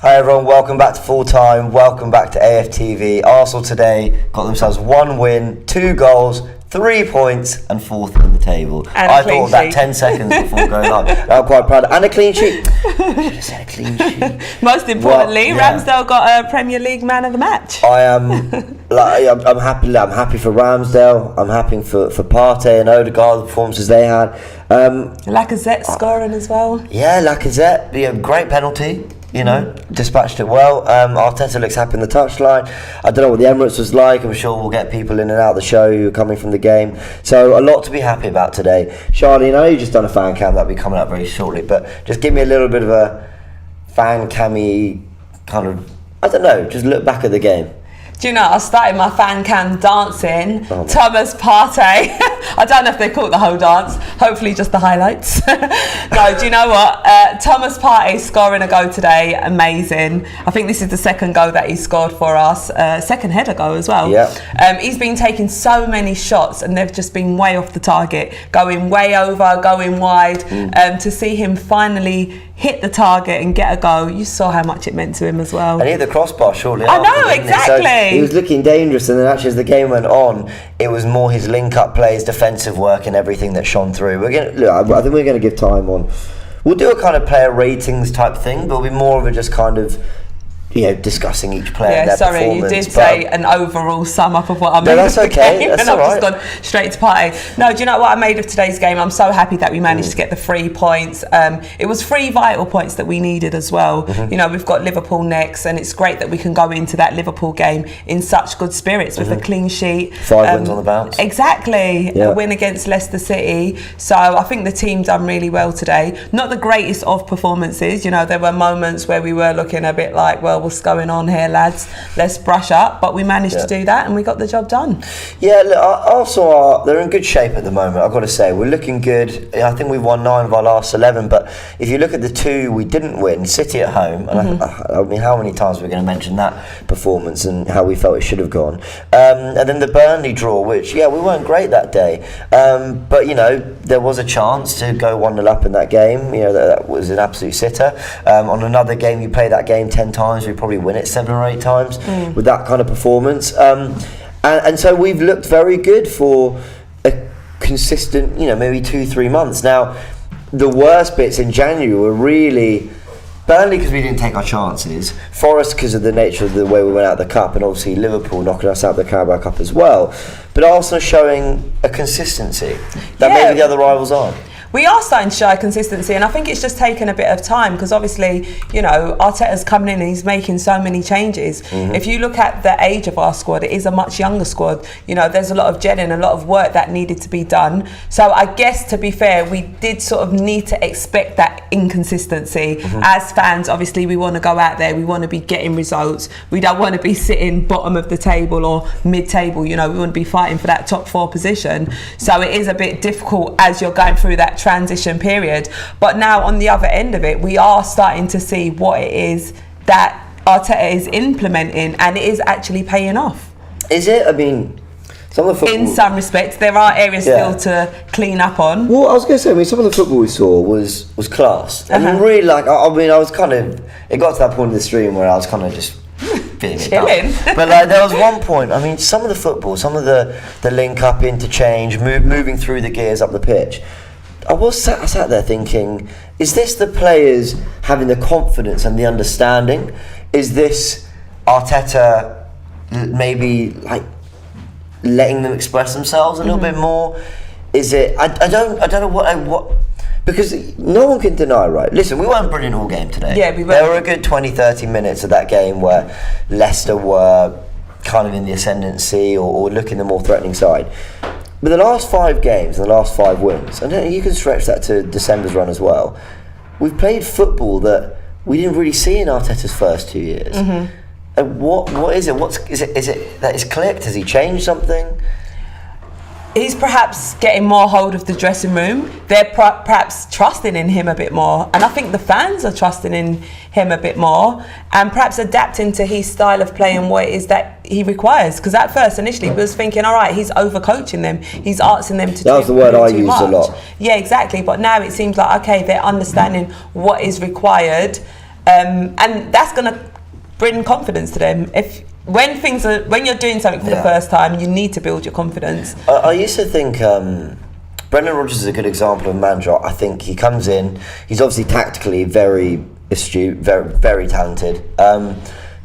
Hi everyone, welcome back to Full Time, welcome back to AFTV. Arsenal today got themselves 1 win, 2 goals, 3 points and 4th in the table. And I thought that 10 seconds before going on. I'm quite proud. And a clean sheet. I should have said a clean sheet. Most importantly, Ramsdale got a Premier League Man of the Match. I am I'm happy for Ramsdale. I'm happy for Partey and Odegaard, the performances they had. Lacazette scoring as well. Yeah, Lacazette, great penalty. Dispatched it well. Arteta looks happy in the touchline. I don't know what the Emirates was like. I'm sure we'll get people in and out of the show who are coming from the game. So a lot to be happy about today. Charlie, I know you've just done a fan cam that'll be coming up very shortly, but just give me a little bit of a fan cammy kind of, I don't know, just look back at the game. Do you know, I started my fan cam dancing. Thomas Partey. I don't know if they caught the whole dance. Hopefully just the highlights. No, do you know what? Thomas Partey scoring a goal today. Amazing. I think this is the second goal that he scored for us. Second header goal as well. Yeah. He's been taking so many shots and they've just been way off the target. Going way over, going wide. To see him finally hit the target and get a goal, you saw how much it meant to him as well. And he hit the crossbar shortly I after, know, exactly. So he was looking dangerous, and then actually as the game went on, it was more his link-up plays, defensive work and everything that shone through. I think we're going to give time on. We'll do a kind of player ratings type thing, but it'll be more of a just kind of discussing each player and their performance. You did say an overall sum up of what I made of the game, and I've just gone straight to Partey. No, do you know what I made of today's game? I'm so happy that we managed to get the 3 points. It was 3 vital points that we needed as well. We've got Liverpool next, and it's great that we can go into that Liverpool game in such good spirits with a clean sheet. 5 wins on the bounce. Exactly. A win against Leicester City. So I think the team done really well today. Not the greatest of performances. There were moments where we were looking a bit like, well, what's going on here, lads? Let's brush up. But we managed to do that and we got the job done. Yeah, look, Arsenal they're in good shape at the moment, I've got to say. We're looking good. I think we've won 9 of our last 11, but if you look at the 2 we didn't win, City at home, and I mean, how many times we're going to mention that performance and how we felt it should have gone. And then the Burnley draw, which, we weren't great that day. But, there was a chance to go 1-0 up in that game. That was an absolute sitter. On another game, you play that game 10 times, we probably win it 7 or 8 times with that kind of performance. And so we've looked very good for a consistent, maybe 2-3 months. Now, the worst bits in January were really Burnley because we didn't take our chances, Forest because of the nature of the way we went out of the Cup, and obviously Liverpool knocking us out of the Carabao Cup as well. But Arsenal showing a consistency that maybe the other rivals aren't. We are starting to show consistency, and I think it's just taken a bit of time because obviously, Arteta's coming in and he's making so many changes. If you look at the age of our squad, it is a much younger squad. There's a lot of gelling, a lot of work that needed to be done. So I guess, to be fair, we did sort of need to expect that inconsistency. As fans, obviously, we want to go out there, we want to be getting results. We don't want to be sitting bottom of the table or mid-table. We want to be fighting for that top 4 position. So it is a bit difficult as you're going through that transition period, but now on the other end of it, we are starting to see what it is that Arteta is implementing, and it is actually paying off. Is it? I mean, some of the football, in some respects, there are areas still to clean up on. Well, I was going to say, some of the football we saw was class. I mean, really, I was kind of, it got to that point in the stream where I was kind of just feeling chilling. But there was one point, some of the football, some of the link up, interchange, moving through the gears up the pitch, I sat there thinking, is this the players having the confidence and the understanding? Is this Arteta maybe letting them express themselves a little bit more? Is it? I don't know what because no one can deny, right? Listen, we weren't brilliant all game today. Yeah, we were. There were a good 20-30 minutes of that game where Leicester were kind of in the ascendancy or looking the more threatening side. But the last 5 games, the last 5 wins, and you can stretch that to December's run as well, we've played football that we didn't really see in Arteta's first 2 years. And what is it? Is it that it's clicked? Has he changed something? He's perhaps getting more hold of the dressing room. They're perhaps trusting in him a bit more. And I think the fans are trusting in him a bit more and perhaps adapting to his style of play and what it is that he requires. Because at first, initially, we was thinking, all right, he's overcoaching them. He's asking them to do too much. That was the word I used a lot. Yeah, exactly. But now it seems like, okay, they're understanding what is required. and that's going to bring confidence to them. When you're doing something for the first time, you need to build your confidence. I used to think Brendan Rodgers is a good example of a manager. I think he comes in, he's obviously tactically very astute, very, very talented.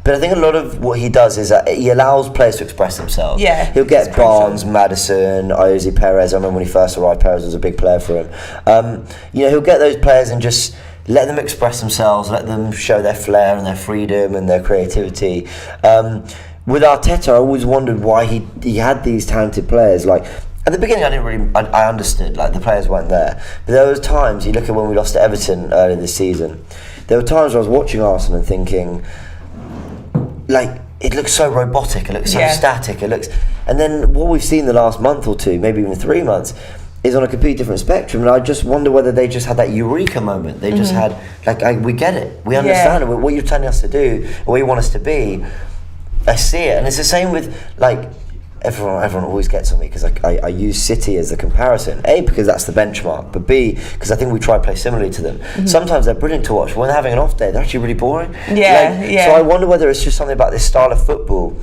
But I think a lot of what he does is that he allows players to express themselves. Yeah, he'll get Barnes, Maddison, Iosi, Perez. I remember when he first arrived, Perez was a big player for him. He'll get those players and just let them express themselves, let them show their flair and their freedom and their creativity. With Arteta, I always wondered why he had these talented players. Like at the beginning, I understood, like the players weren't there. But there was times, you look at when we lost to Everton earlier this season, there were times where I was watching Arsenal and thinking, like, it looks so robotic, it looks so static, and then what we've seen the last month or two, maybe even 3 months, is on a completely different spectrum. And I just wonder whether they just had that eureka moment. They just had, we get it, we understand it, what you're telling us to do, what you want us to be, I see it. And it's the same with, like, everyone always gets on me because I use City as a comparison. A, because that's the benchmark, but B, because I think we try to play similarly to them. Sometimes they're brilliant to watch. When they're having an off day, they're actually really boring. So I wonder whether it's just something about this style of football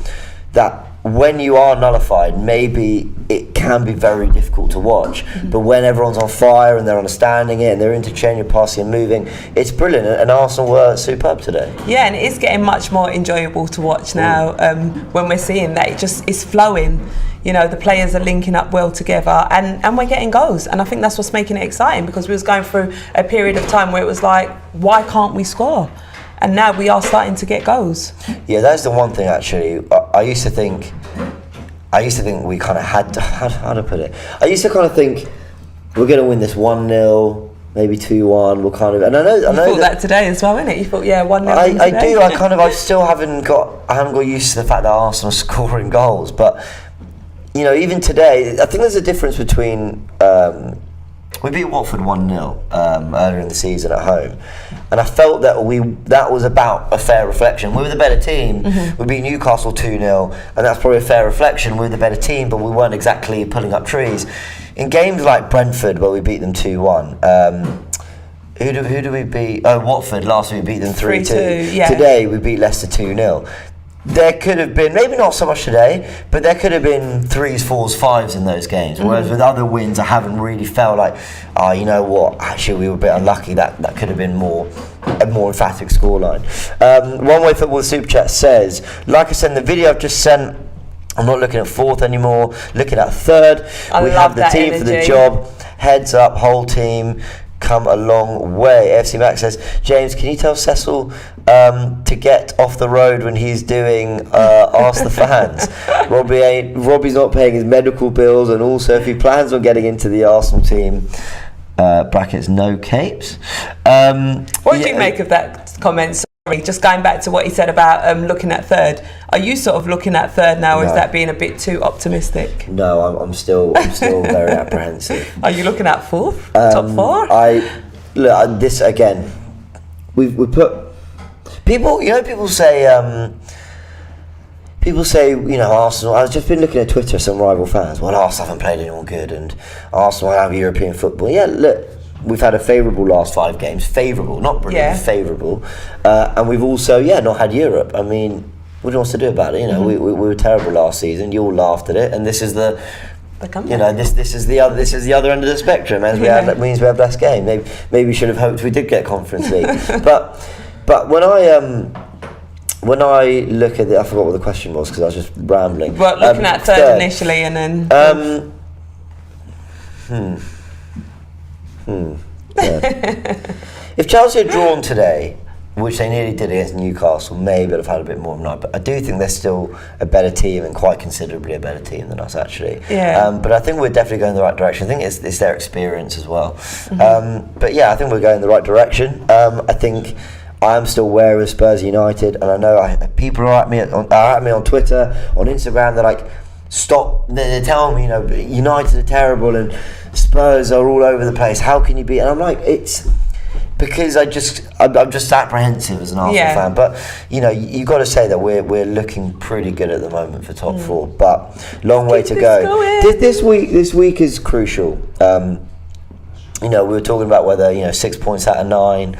that when you are nullified, maybe it can be very difficult to watch. But when everyone's on fire and they're understanding it and they're interchanging, passing and moving, it's brilliant. And Arsenal were superb today. Yeah, and it is getting much more enjoyable to watch now when we're seeing that it just is flowing. You know, the players are linking up well together and we're getting goals. And I think that's what's making it exciting, because we was going through a period of time where it was like, why can't we score? And now we are starting to get goals. Yeah, that's the one thing actually. I used to think we kind of had to, how to put it? I used to kind of think we're going to win this 1-0, maybe 2-1. We'll kind of, and I know thought that today as well, innit? You thought, 1-0. I do. I still haven't got used to the fact that Arsenal are scoring goals. But even today, I think there's a difference between. We beat Watford 1-0 earlier in the season at home, and I felt that that was about a fair reflection. We were the better team. We beat Newcastle 2-0, and that's probably a fair reflection. We were the better team, but we weren't exactly pulling up trees. In games like Brentford, where we beat them 2-1, who do we beat? Oh, Watford. Last week we beat them 3-2. Yeah. Today we beat Leicester 2-0. There could have been, maybe not so much today, but there could have been 3s, 4s, 5s in those games. Whereas with other wins, I haven't really felt like, you know what, actually we were a bit unlucky. That could have been a more emphatic scoreline. One Way Football Super Chat says, like I said in the video I've just sent, I'm not looking at fourth anymore, looking at third. We have the team for the job. Heads up, whole team. Come a long way. FC Max says, James, can you tell Cecil to get off the road when he's doing Ask the Fans? Robbie's not paying his medical bills, and also if he plans on getting into the Arsenal team, brackets no capes. What do you make of that comment? Sorry, just going back to what he said about looking at third. Are you sort of looking at third now, or is that being a bit too optimistic? No, I'm still very apprehensive. Are you looking at fourth, top four? This again. We put people. People say. Arsenal. I've just been looking at Twitter. Some rival fans. Well, Arsenal haven't played anyone good, and Arsenal have European football. Yeah, look. We've had a favourable last 5 games. Favourable, not brilliant, favourable. And we've also, not had Europe. I mean, what do you want us to do about it? We were terrible last season. You all laughed at it, and this is the this is the other end of the spectrum. As that means we have less game. Maybe we should have hoped we did get Conference League. but when I look at it, I forgot what the question was because I was just rambling. Well, looking at third initially, and then. If Chelsea had drawn today, which they nearly did against Newcastle, maybe they'd have had a bit more of a night. But I do think they're still a better team, and quite considerably a better team than us, actually. But I think we're definitely going in the right direction. I think it's their experience as well. But I think we're going in the right direction. I think I'm still wary of Spurs United, and I know people are at me on Twitter, on Instagram. They're like, stop! They're telling me, United are terrible and Spurs are all over the place. How can you be? And I'm like, it's because I'm just apprehensive as an Arsenal fan. But you've got to say that we're looking pretty good at the moment for top 4, but long way to go. This week is crucial. We were talking about whether 6 points out of 9.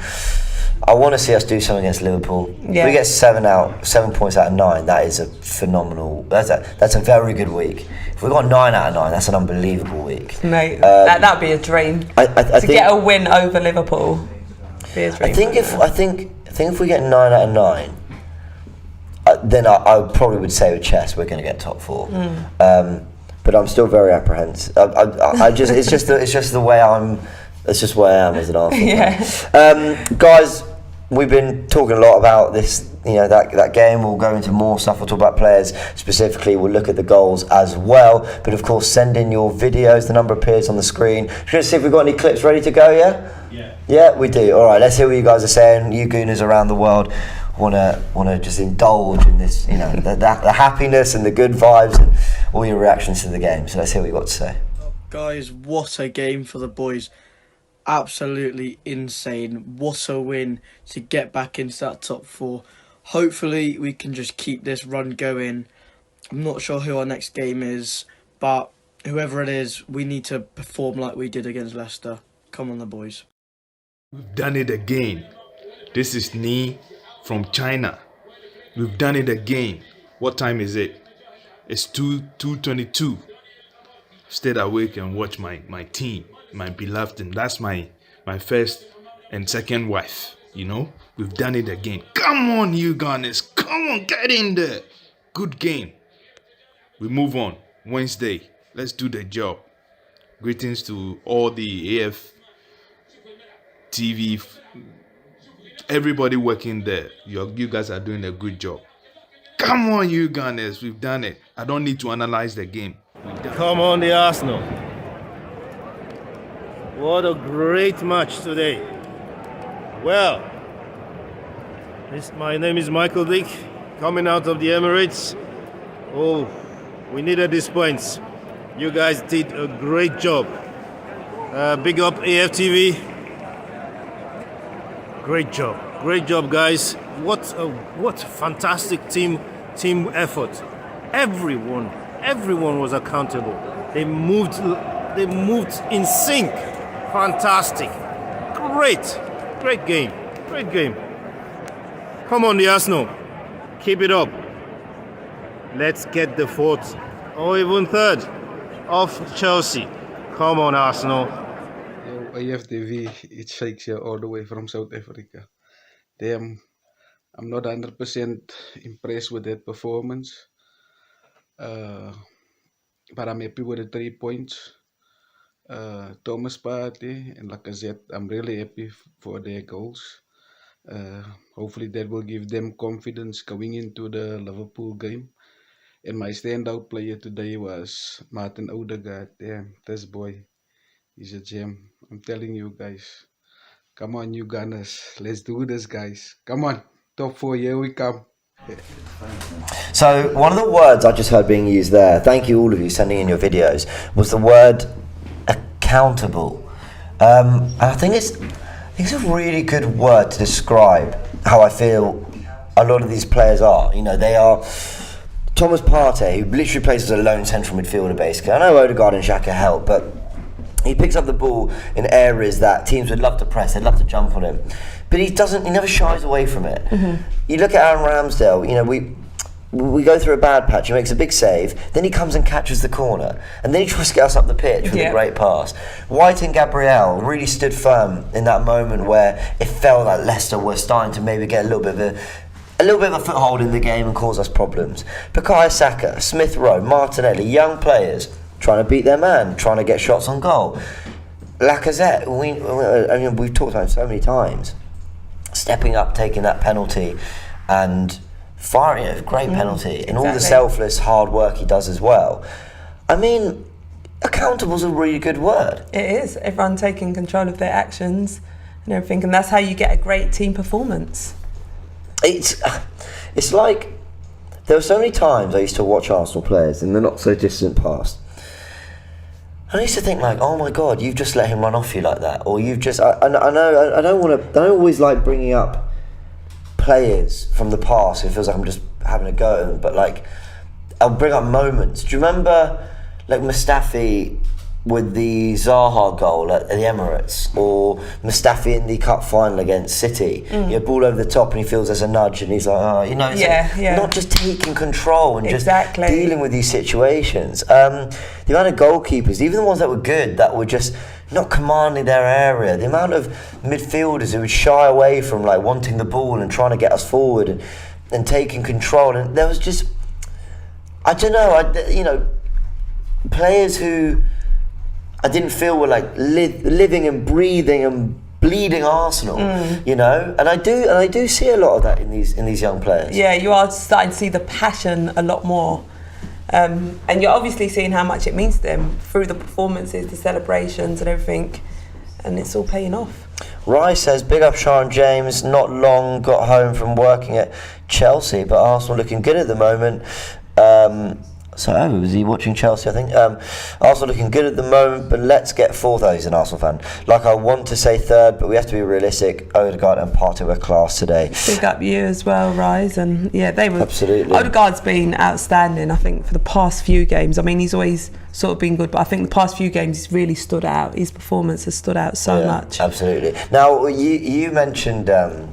I want to see us do something against Liverpool. Yeah. If we get 7 points out of 9, that is a phenomenal. That's a very good week. If we got 9 out of 9, that's an unbelievable week. Mate, that'd be a dream. I to think, get a win over Liverpool. Be a dream. I think if we get 9 out of 9, then I probably would say with chess we're going to get top 4. But I'm still very apprehensive. It's just the way I'm. That's just where I am as an Arsenal fan. Guys, we've been talking a lot about this, that game. We'll go into more stuff. We'll talk about players specifically. We'll look at the goals as well. But of course, send in your videos. The number appears on the screen. We're going to see if we've got any clips ready to go, yeah? Yeah, we do. All right, let's hear what you guys are saying. You gooners around the world want to just indulge in this, the happiness and the good vibes and all your reactions to the game. So let's hear what you've got to say. Guys, what a game for the boys. Absolutely insane. What a win to get back into that top 4. Hopefully we can just keep this run going. I'm not sure who our next game is, but whoever it is, we need to perform like we did against Leicester. Come on, the boys. We've done it again. This is Ni from China. We've done it again. What time is it? It's 2:22. Stayed awake and watched my team, my beloved team. That's my first and second wife. We've done it again. Come on, you Gunners. Come on, get in there. Good game. We move on. Wednesday. Let's do the job. Greetings to all the AFTV, everybody working there. You guys are doing a good job. Come on, you Gunners. We've done it. I don't need to analyze the game. Come on, the Arsenal. What a great match today. Well, my name is Michael Dick, coming out of the Emirates. Oh, we needed these points. You guys did a great job. Big up AFTV. Great job, guys. What fantastic team effort. Everyone was accountable. They moved in sync. Fantastic. Great game. Come on, the Arsenal. Keep it up. Let's get the 4th or even 3rd of Chelsea. Come on, Arsenal. AFTV, it's Shakes here all the way from South Africa. Damn, I'm not 100% impressed with that performance. But I'm happy with the 3 points. Thomas Partey and Lacazette, I'm really happy for their goals. Hopefully that will give them confidence going into the Liverpool game. And my standout player today was Martin Odegaard. Damn, this boy, he's a gem. I'm telling you guys. Come on, you Gunners. Let's do this, guys. Come on. Top 4, here we come. So one of the words I just heard being used there, thank you all of you sending in your videos, was the word accountable. And I think it's a really good word to describe how I feel a lot of these players are. They are Thomas Partey, who literally plays as a lone central midfielder basically. I know Odegaard and Xhaka help, but he picks up the ball in areas that teams would love to press, they'd love to jump on him. But he never shies away from it. You look at Aaron Ramsdale, we go through a bad patch, he makes a big save, then he comes and catches the corner, and then he tries to get us up the pitch with a great pass. White and Gabriel really stood firm in that moment where it felt like Leicester were starting to maybe get a little bit of a foothold in the game and cause us problems. Bukayo Saka, Smith Rowe, Martinelli, young players trying to beat their man, trying to get shots on goal. Lacazette, we've talked about him so many times, stepping up, taking that penalty, and firing great penalty, and all the selfless hard work he does as well. I mean, accountable is a really good word. It is. Everyone taking control of their actions and everything, and that's how you get a great team performance. It's like there were so many times I used to watch Arsenal players in the not so distant past. I used to think oh my God, you've just let him run off you like that, or you've just. I know I don't always like bringing up players from the past. It feels like I'm just having a go at them, but I'll bring up moments. Do you remember Mustafi with the Zaha goal at the Emirates, or Mustafi in the cup final against City. You have ball over the top and he feels there's a nudge and he's like, oh, you know, not just taking control and just dealing with these situations. The amount of goalkeepers, even the ones that were good, that were just not commanding their area, the amount of midfielders who would shy away from like wanting the ball and trying to get us forward and taking control, and there was just, I don't know, players who I didn't feel were like living and breathing and bleeding Arsenal, and I do see a lot of that in these young players. Yeah, you are starting to see the passion a lot more, and you're obviously seeing how much it means to them through the performances, the celebrations, and everything, and it's all paying off. Rice says, big up Sharon James, not long got home from working at Chelsea, but Arsenal looking good at the moment. Was he watching Chelsea, I think? Arsenal looking good at the moment, but let's get fourth. Oh, he's an Arsenal fan. Like, I want to say third, but we have to be realistic. Odegaard and Partey were class today. Big up you as well, Rise. And yeah, they were. Absolutely. Odegaard's been outstanding, I think, for the past few games. I mean, he's always sort of been good, but I think the past few games he's really stood out. His performance has stood out so much. Absolutely. Now, you mentioned that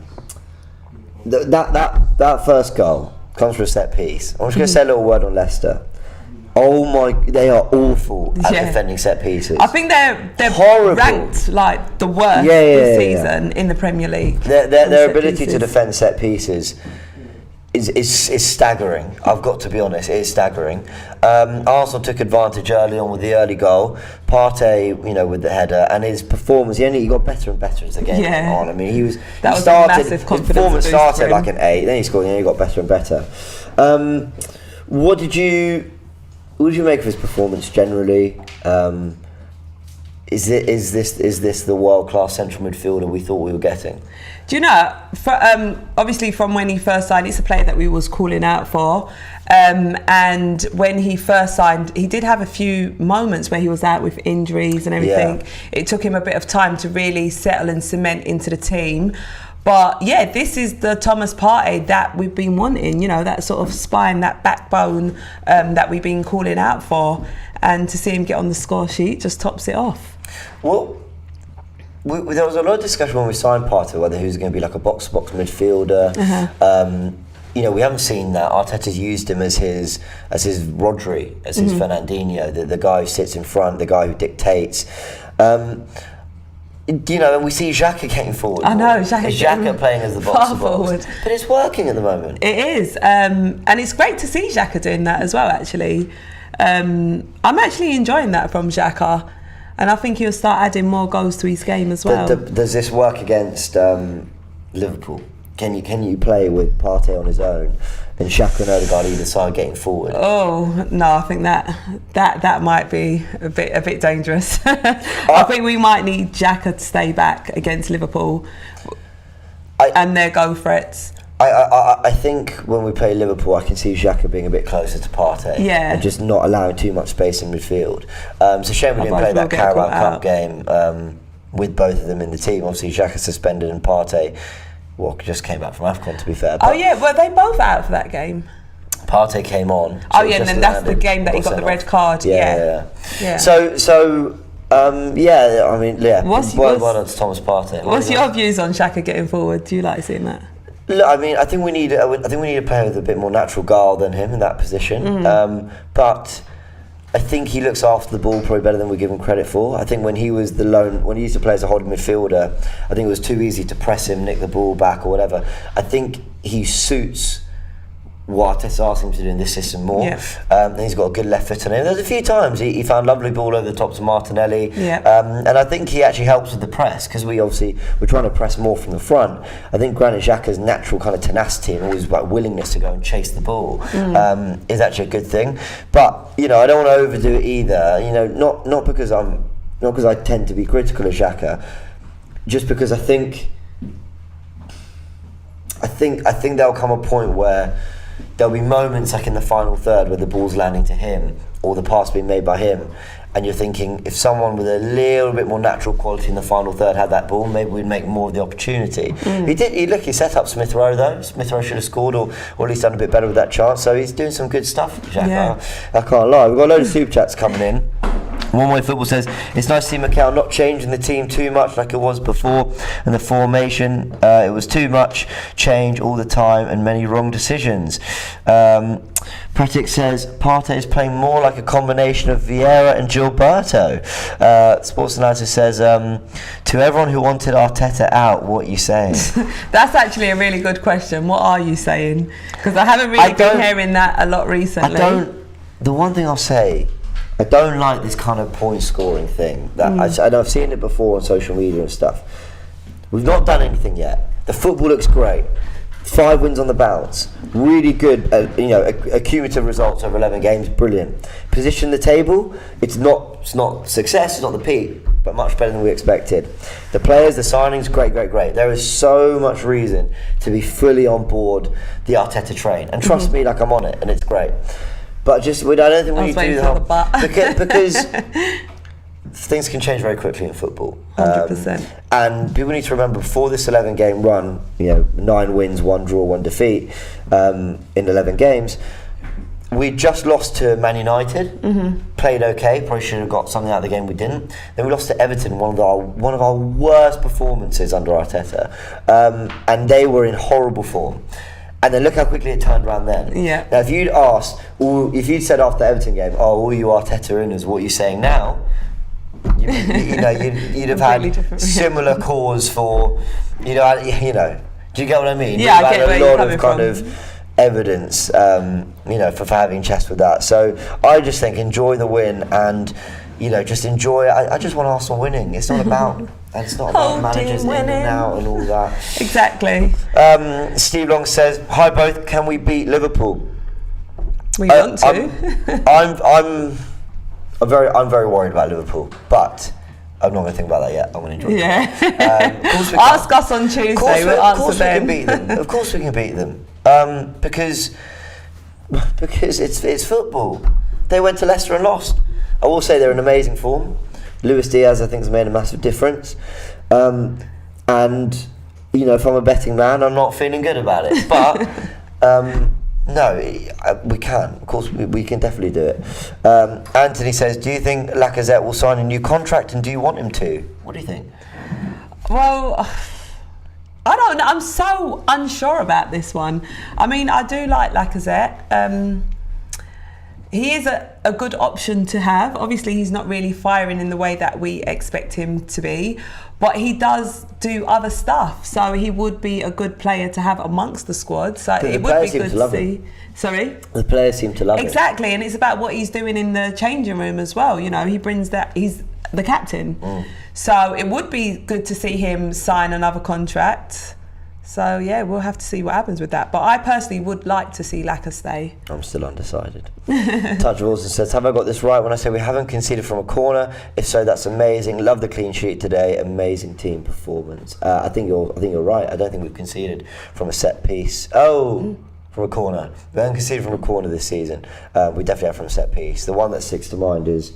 first goal comes from a set piece. I'm just going to say a little word on Leicester. Oh my! They are awful at defending set pieces. I think they're horrible. Ranked like the worst this season in the Premier League. Their ability to defend set pieces is staggering. I've got to be honest, it is staggering. Arsenal took advantage early on with the early goal. Partey, with the header, and his performance. He got better and better as the game went on. I mean, his performance started like an 8, then he scored, and he got better and better. What did you make of his performance generally? Is this the world-class central midfielder we thought we were getting? Do you know, obviously from when he first signed, it's a player that we was calling out for. And when he first signed, he did have a few moments where he was out with injuries and everything. Yeah. It took him a bit of time to really settle and cement into the team. But yeah, this is the Thomas Partey that we've been wanting, that sort of spine, that backbone that we've been calling out for. And to see him get on the score sheet just tops it off. Well, there was a lot of discussion when we signed Partey whether he was going to be like a box-to-box midfielder. We haven't seen that. Arteta's used him as his Rodri, as his Fernandinho, the guy who sits in front, the guy who dictates. And we see Xhaka getting forward. I know, Xhaka playing as the box-to-box. But it's working at the moment. It is. And it's great to see Xhaka doing that as well, actually. I'm actually enjoying that from Xhaka. And I think he'll start adding more goals to his game as well. Does this work against Liverpool? Can you play with Partey on his own and Xhaka and Odegaard either side getting forward? Oh no, I think that might be a bit dangerous. I think we might need Xhaka to stay back against Liverpool and their goal threats. I think when we play Liverpool, I can see Xhaka being a bit closer to Partey and just not allowing too much space in midfield. It's a shame we didn't play that Carabao Cup game with both of them in the team. Obviously, Xhaka suspended and Partey just came back from AFCON, to be fair. Were they both out for that game? Partey came on. And then that's the game that he got the red card. Yeah. So. Well done to Thomas Partey. What's your views on Xhaka getting forward? Do you like seeing that? Look, I think we need a player with a bit more natural guile than him in that position. But I think he looks after the ball probably better than we give him credit for. I think when he used to play as a holding midfielder, I think it was too easy to press him, nick the ball back or whatever. I think he suits what Arteta asked him to do in this system more. And he's got a good left foot on him. There's a few times he found lovely ball over the top to Martinelli. And I think he actually helps with the press because we're trying to press more from the front. I think Granit Xhaka's natural kind of tenacity and always willingness to go and chase the ball is actually a good thing. But I don't want to overdo it either. Not because I tend to be critical of Xhaka, just because I think there'll come a point where there'll be moments like in the final third where the ball's landing to him or the pass being made by him, and you're thinking if someone with a little bit more natural quality in the final third had that ball, maybe we'd make more of the opportunity. He set up Smith Rowe though. Smith Rowe should have scored or at least done a bit better with that chance, so he's doing some good stuff, Xhaka. I can't lie. We've got a load of super chats coming in. One Way Football says, it's nice to see Mikel not changing the team too much like it was before, and the formation, it was too much change all the time and many wrong decisions. Pratik says, Partey is playing more like a combination of Vieira and Gilberto. Sports United says, to everyone who wanted Arteta out, what are you saying? That's actually a really good question. What are you saying? Because I haven't really been hearing that a lot recently. The one thing I'll say, I don't like this kind of point scoring thing. I've seen it before on social media and stuff. We've not done anything yet. The football looks great. 5 wins on the bounce. Really good, cumulative results over 11 games. Brilliant. Position the table. It's not success. It's not the peak, but much better than we expected. The players, the signings, great. There is so much reason to be fully on board the Arteta train, and trust me, like I'm on it, and it's great. But I don't think we need to do the whole because things can change very quickly in football. 100%. And people need to remember, before this 11-game run, 9 wins, 1 draw, 1 defeat in 11 games, we just lost to Man United. Played okay, probably should have got something out of the game, we didn't. Then we lost to Everton, one of our worst performances under Arteta, and they were in horrible form. And then look how quickly it turned around then. Yeah. Now, if you'd said after the Everton game, all you Arteta-inners, what are you saying now? You'd have had similar cause for, do you get what I mean? Yeah, I get where you're coming from. A lot of kind of evidence, for having chess with that. So I just think enjoy the win and, just enjoy. I just want Arsenal winning. It's not about. And it's not about managers in and out and all that. Exactly. Steve Long says, "Hi both. Can we beat Liverpool?" We want to. I'm very worried about Liverpool, but I'm not going to think about that yet. I'm going to enjoy it. Yeah. Ask us on Tuesday. We'll answer them. We can beat them. Of course we can beat them. Because it's football. They went to Leicester and lost. I will say they're in amazing form. Luis Diaz, I think, has made a massive difference. And, if I'm a betting man, I'm not feeling good about it. But, no, we can. Of course, we can definitely do it. Anthony says, do you think Lacazette will sign a new contract, and do you want him to? What do you think? Well, I don't know. I'm so unsure about this one. I mean, I do like Lacazette. He is a good option to have. Obviously, he's not really firing in the way that we expect him to be, but he does do other stuff. So he would be a good player to have amongst the squad. So it would be good to see. Sorry? The players seem to love him. Exactly, and it's about what he's doing in the changing room as well. He brings that. He's the captain. So it would be good to see him sign another contract. So yeah, we'll have to see what happens with that. But I personally would like to see Laka stay. I'm still undecided. Touch Wilson says, have I got this right when I say we haven't conceded from a corner? If so, that's amazing. Love the clean sheet today. Amazing team performance. I think you're right. I don't think we've conceded from a set piece. From a corner. We haven't conceded from a corner this season. We definitely have from a set piece. The one that sticks to mind is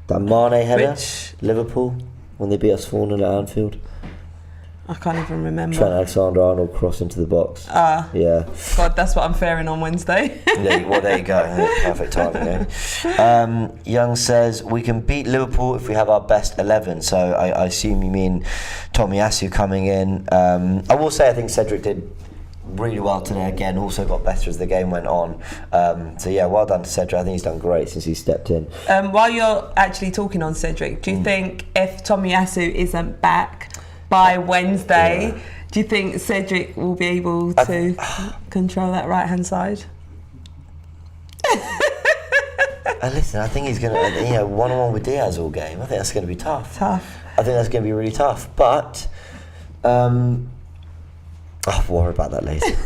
that Mane header, Liverpool, when they beat us 4-0 at Anfield. I can't even remember. Trent Alexander-Arnold cross into the box. Yeah. God, that's what I'm faring on Wednesday. There you go. Perfect timing. Young says, we can beat Liverpool if we have our best 11. So I assume you mean Tomiyasu coming in. I will say I think Cedric did really well today again, also got better as the game went on. So yeah, well done to Cedric. I think he's done great since he stepped in. While you're actually talking on Cedric, do you think if Tomiyasu isn't back by Wednesday, do you think Cedric will be able to control that right hand side? Listen, I think he's going to, one-on-one with Diaz all game. I think that's going to be tough. I think that's going to be really tough. But I'll worry about that later.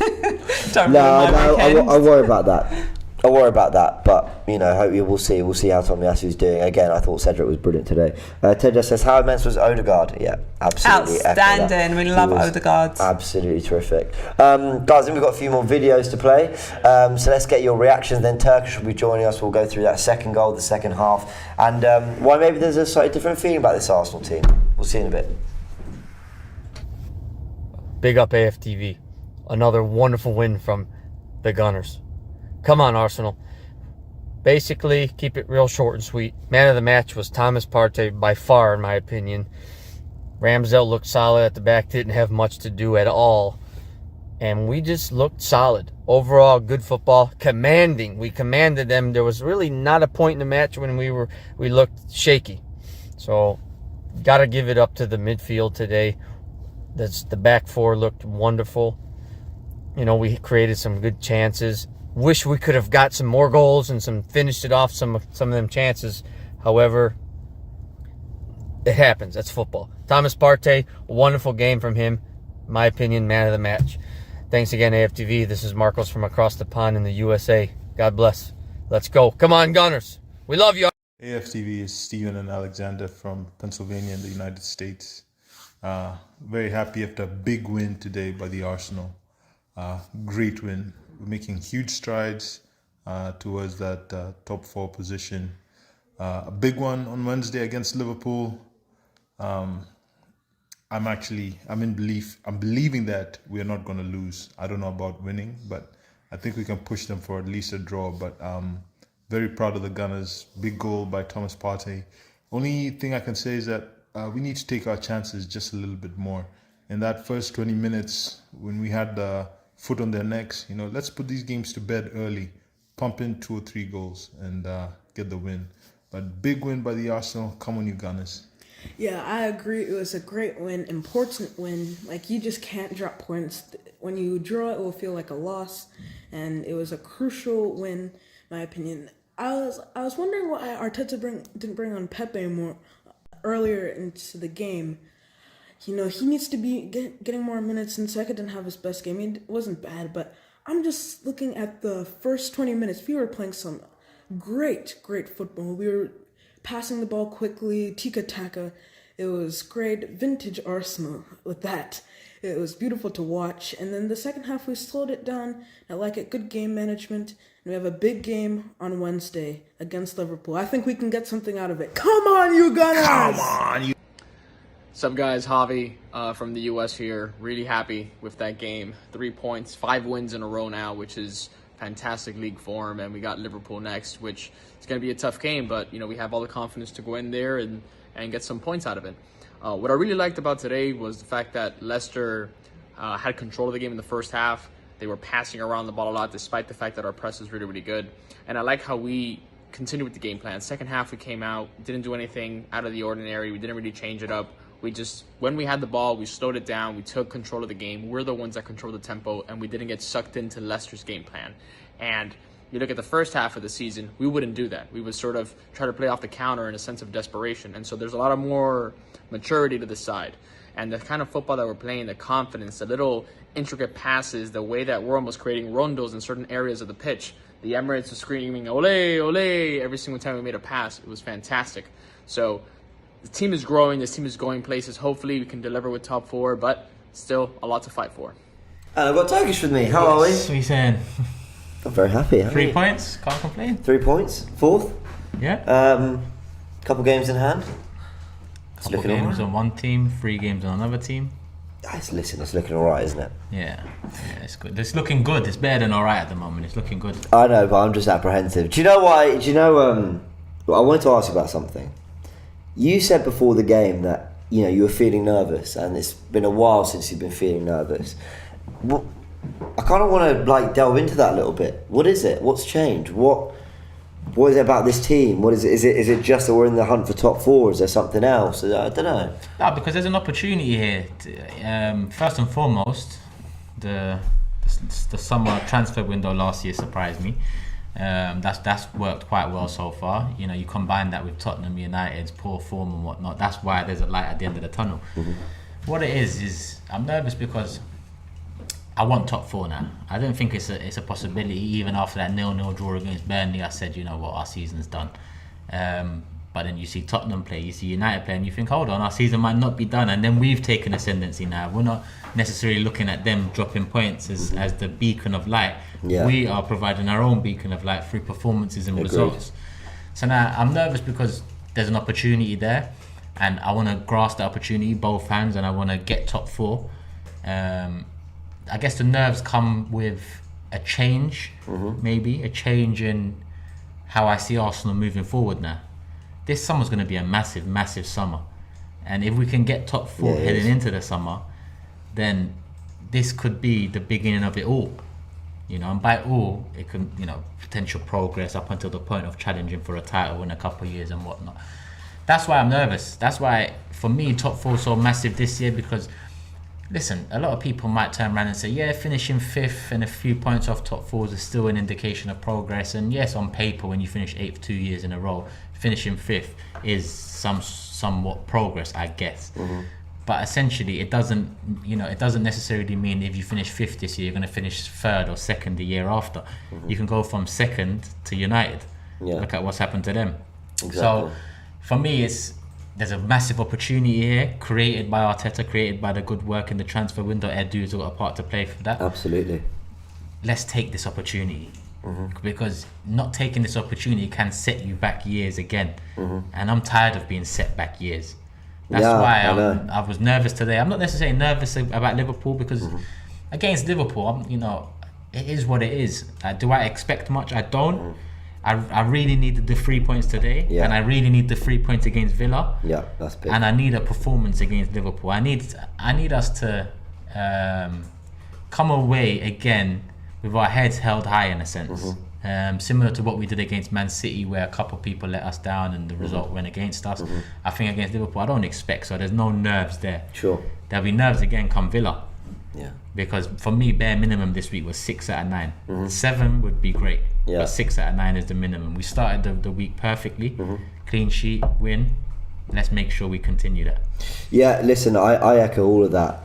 I'll worry about that. But we'll see. We'll see how Tomiyasu's doing. Again, I thought Cedric was brilliant today. Ted just says, how immense was Odegaard? Yeah, absolutely outstanding. We love Odegaard. Absolutely terrific. Guys, I think we've got a few more videos to play. So let's get your reactions. Then Turkish will be joining us. We'll go through that second goal, the second half, and why maybe there's a slightly different feeling about this Arsenal team. We'll see in a bit. Big up AFTV. Another wonderful win from the Gunners. Come on, Arsenal. basically, keep it real short and sweet. Man of the match was Thomas Partey by far, in my opinion. Ramsdale looked solid at the back, didn't have much to do at all. And we just looked solid. Overall, good football. Commanding. We commanded them. There was really not a point in the match when we looked shaky. So, got to give it up to the midfield today. The back four looked wonderful. You know, we created some good chances. Wish we could have got some more goals and finished it off some of them chances. However, it happens. That's football. Thomas Partey, a wonderful game from him. In my opinion, man of the match. Thanks again, AFTV. This is Marcos from across the pond in the USA. God bless. Let's go. Come on, Gunners. We love you. AFTV is Steven and Alexander from Pennsylvania in the United States. Very happy after a big win today by the Arsenal. Great win. We're making huge strides towards that top 4 position. A big one on Wednesday against Liverpool. I'm believing that we are not going to lose. I don't know about winning, but I think we can push them for at least a draw. But very proud of the Gunners. Big goal by Thomas Partey. Only thing I can say is that we need to take our chances just a little bit more. In that first 20 minutes, when we had the foot on their necks, let's put these games to bed early, pump in 2 or 3 goals and get the win. But big win by the Arsenal. Come on, you Gunners. Yeah, I agree. It was a great win, important win. Like, you just can't drop points. When you draw, it will feel like a loss, and it was a crucial win, in my opinion. I was wondering why Arteta didn't bring on Pepe more earlier into the game. He needs to be getting more minutes, and Saka didn't have his best game. It wasn't bad, but I'm just looking at the first 20 minutes. We were playing some great football. We were passing the ball quickly, tiki-taka. It was great, vintage Arsenal with that. It was beautiful to watch. And then the second half, we slowed it down. I like it, good game management. And we have a big game on Wednesday against Liverpool. I think we can get something out of it. Come on, you Gunners! Come on, you. What's up, guys? Javi from the US here. Really happy with that game. 3 points, 5 wins in a row now, which is fantastic league form, and we got Liverpool next, which is going to be a tough game, but we have all the confidence to go in there and get some points out of it. What I really liked about today was the fact that Leicester had control of the game in the first half. They were passing around the ball a lot, despite the fact that our press was really good. And I like how we continued with the game plan. Second half, we came out, didn't do anything out of the ordinary. We didn't really change it up. We just, when we had the ball, we slowed it down. We took control of the game. We're the ones that control the tempo, and we didn't get sucked into Leicester's game plan. And you look at the first half of the season, we wouldn't do that. We would sort of try to play off the counter in a sense of desperation. And so there's a lot of more maturity to the side. And the kind of football that we're playing, the confidence, the little intricate passes, the way that we're almost creating rondos in certain areas of the pitch. The Emirates was screaming, ole, ole, every single time we made a pass. It was fantastic. So the team is growing. This team is going places. Hopefully we can deliver with top 4, but still a lot to fight for. And I've got Turkish with me. How are we? What are you saying? I'm very happy. 3 points? Can't complain. 3 points. 4th. Yeah. Couple games in hand. Couple games on one team, 3 games on another team. It's looking alright, isn't it? Yeah, it's good. It's looking good. It's better than alright at the moment. It's looking good. I know, but I'm just apprehensive. Do you know why? I wanted to ask you about something. You said before the game that you were feeling nervous, and it's been a while since you've been feeling nervous. Well, I kind of want to delve into that a little bit. What is it? What's changed? What is it about this team? What is it? Is it just that we're in the hunt for top 4? Is there something else? I don't know. No, because there's an opportunity here. First and foremost, the summer transfer window last year surprised me. That's worked quite well so far. You combine that with Tottenham United's poor form and whatnot. That's why there's a light at the end of the tunnel. Mm-hmm. What it is I'm nervous because I want top 4 now. I don't think it's a possibility. Even after that 0-0 draw against Burnley, I said, our season's done. But then you see Tottenham play, you see United play, and you think, hold on, our season might not be done. And then we've taken ascendancy now. We're not necessarily looking at them dropping points as the beacon of light. Yeah. We are providing our own beacon of light through performances and results. So now I'm nervous because there's an opportunity there, and I want to grasp the opportunity, both hands, and I want to get top 4. I guess the nerves come with a change, maybe a change in how I see Arsenal moving forward now. This summer's going to be a massive, massive summer. And if we can get top 4 heading into the summer, then this could be the beginning of it all. And by all, it can, potential progress up until the point of challenging for a title in a couple of years and whatnot. That's why I'm nervous. That's why, for me, top 4 is so massive this year because, listen, a lot of people might turn around and say, yeah, finishing 5th and a few points off top 4s is still an indication of progress. And yes, on paper, when you finish 8th 2 years in a row, finishing 5th is somewhat progress, I guess. But essentially, it doesn't necessarily mean if you finish 5th this year, you're going to finish 3rd or 2nd the year after. You can go from 2nd to United. Look at what's happened to them. Exactly. So, for me, there's a massive opportunity here, created by Arteta, created by the good work in the transfer window. Edu's got a part to play for that. Absolutely. Let's take this opportunity. Because not taking this opportunity can set you back years again. And I'm tired of being set back years. That's why I was nervous today. I'm not necessarily nervous about Liverpool because against Liverpool, it is what it is. Do I expect much? I don't. I really needed the 3 points today, and I really need the 3 points against Villa. Yeah, that's big. And I need a performance against Liverpool. I need us to come away again with our heads held high in a sense. Similar to what we did against Man City, where a couple of people let us down and the result went against us. I think against Liverpool, I don't expect so. There's no nerves there. Sure. There'll be nerves again come Villa. Yeah. Because for me, bare minimum this week was 6 out of 9. 7 would be great, but 6 out of 9 is the minimum. We started the week perfectly, clean sheet, win. Let's make sure we continue that. Yeah, listen, I echo all of that.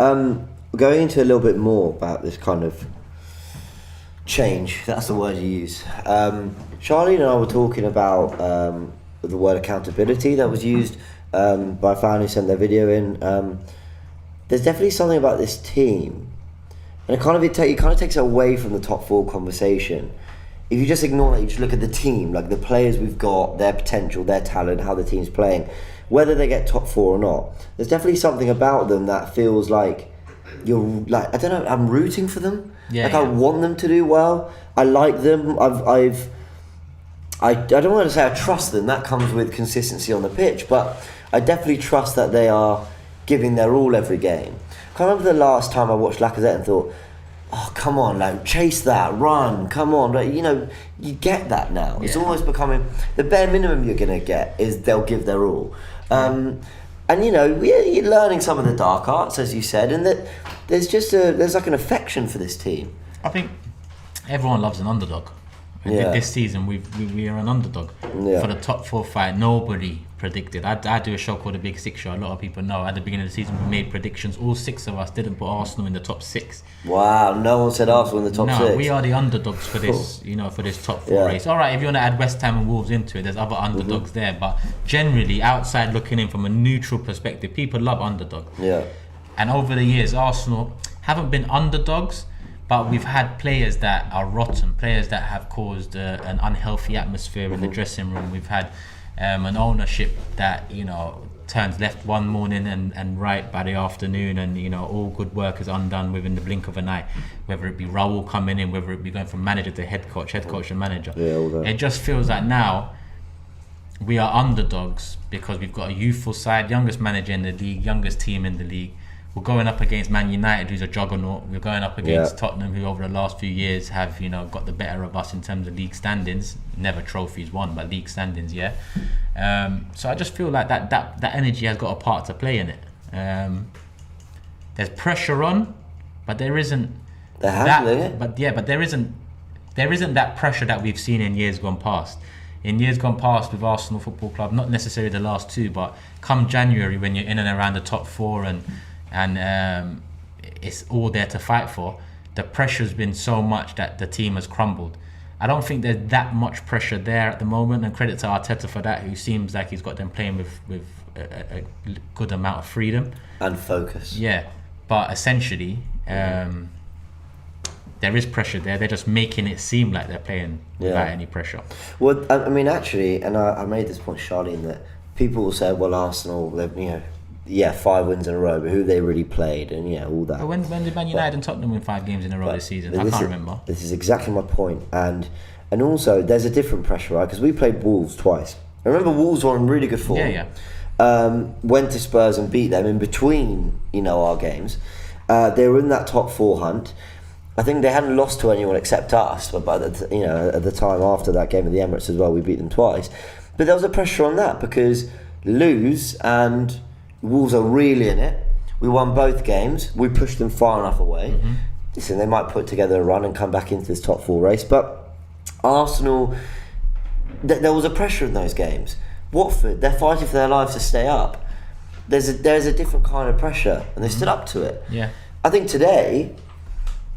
Going into a little bit more about this kind of change, that's the word you use. Charlie and I were talking about the word accountability that was used by a fan who sent their video in. There's definitely something about this team, and it kind of takes it away from the top 4 conversation. If you just ignore that, you just look at the team, like the players we've got, their potential, their talent, how the team's playing, whether they get top 4 or not. There's definitely something about them that feels like you're like, I don't know, I'm rooting for them. I want them to do well. I like them. I don't want to say I trust them. That comes with consistency on the pitch, but I definitely trust that they are giving their all every game. I can't remember the last time I watched Lacazette and thought, oh, come on, like, chase that, run, come on. Like, you get that now. It's almost becoming, the bare minimum you're going to get is they'll give their all. And, you're learning some of the dark arts, as you said, and that there's like an affection for this team. I think everyone loves an underdog. This season, we are an underdog for the top 4 fight. Nobody predicted. I do a show called The Big Six Show. A lot of people know at the beginning of the season we made predictions. All 6 of us didn't put Arsenal in the top 6. Wow, no one said Arsenal in the top 6. No, we are the underdogs for this, for this top 4 race. All right, if you want to add West Ham and Wolves into it, there's other underdogs there. But generally, outside looking in from a neutral perspective, people love underdogs. Yeah. And over the years, Arsenal haven't been underdogs, but we've had players that are rotten, players that have caused an unhealthy atmosphere in the dressing room. We've had an ownership that, turns left one morning and right by the afternoon, and, all good work is undone within the blink of an eye. Whether it be Raul coming in, whether it be going from manager to head coach to manager. It just feels like now we are underdogs because we've got a youthful side, youngest manager in the league, youngest team in the league. We're going up against Man United, who's a juggernaut. We're going up against Tottenham, who over the last few years have, got the better of us in terms of league standings. Never trophies won, but league standings, So I just feel like that energy has got a part to play in it. There's pressure on, but there isn't but there isn't that pressure that we've seen in years gone past. In years gone past with Arsenal Football Club, not necessarily the last 2, but come January when you're in and around the top 4 and it's all there to fight for, the pressure's been so much that the team has crumbled. I don't think there's that much pressure there at the moment, and credit to Arteta for that, who seems like he's got them playing with a good amount of freedom and focus. Yeah, but essentially there is pressure there. They're just making it seem like they're playing without any pressure. Well, I mean, actually, and I made this point, Charlie, in that people will say, well, Arsenal, they've, 5 wins in a row, but who they really played, and all that. But when did Man United and Tottenham win 5 games in a row this season? I can't remember. This is exactly my point, and And also, there's a different pressure, right? Because we played Wolves twice. I remember Wolves were in really good form. Went to Spurs and beat them in between, our games. They were in that top 4 hunt. I think they hadn't lost to anyone except us, but at the time after that game at the Emirates as well, we beat them twice. But there was a pressure on that because lose and Wolves are really in it. We won both games. We pushed them far enough away. Listen, they might put together a run and come back into this top 4 race. But Arsenal, there was a pressure in those games. Watford, they're fighting for their lives to stay up. There's a different kind of pressure, and they stood up to it. Yeah. I think today,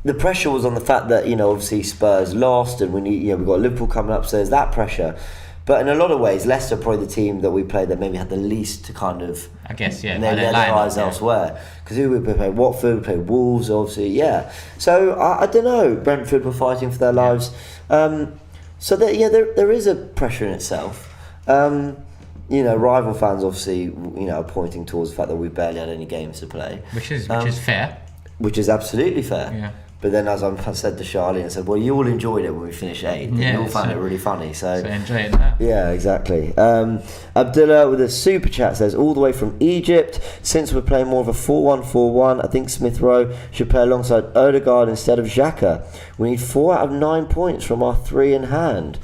the pressure was on the fact that obviously Spurs lost, and we've got Liverpool coming up, so there's that pressure. But in a lot of ways, Leicester are probably the team that we played that maybe had the least to kind of, I guess, their eyes elsewhere. Because we played Watford, we played Wolves, obviously, yeah. So I don't know. Brentford were fighting for their lives. So there is a pressure in itself. Rival fans obviously, are pointing towards the fact that we barely had any games to play, which is fair. Which is absolutely fair. Yeah. But then, as I said to Charlie, I said, "Well, you all enjoyed it when we finished 8th. Yeah, you all found it really funny." So enjoy it now. Yeah, exactly. Abdullah with a super chat says, "All the way from Egypt. Since we're playing more of a 4-1-4-1, I think Smith Rowe should play alongside Odegaard instead of Xhaka. We need 4 out of 9 points from our 3 in hand.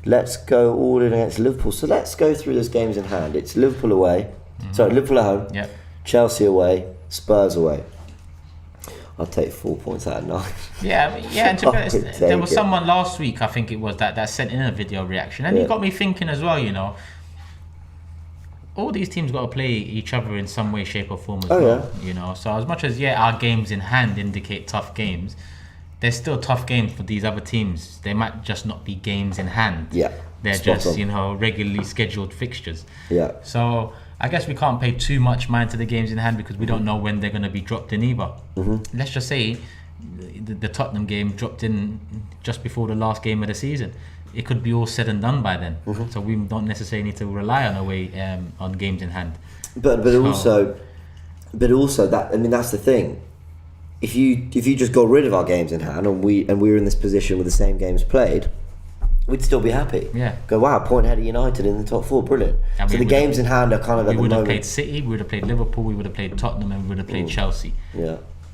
Let's go all in against Liverpool." So let's go through those games in hand. It's Liverpool away. Sorry, Liverpool at home. Yep. Chelsea away. Spurs away. I'll take 4 points out of 9. Yeah, and to be honest, there was someone last week, I think it was, that sent in a video reaction, and it got me thinking as well, all these teams got to play each other in some way, shape or form as well, so as much as our games in hand indicate tough games, there's still tough games for these other teams. They might just not be games in hand. They're just regularly scheduled fixtures. So I guess we can't pay too much mind to the games in hand because we don't know when they're going to be dropped in either. Let's just say the Tottenham game dropped in just before the last game of the season. It could be all said and done by then. So we don't necessarily need to rely on games in hand. But also that, that's the thing. If you just got rid of our games in hand and we were in this position with the same games played, we'd still be happy. Go, wow, point ahead of United in the top 4, brilliant. And so the games in hand are kind of at the moment. We would have played City, we would have played Liverpool, we would have played Tottenham, and we would have played Chelsea.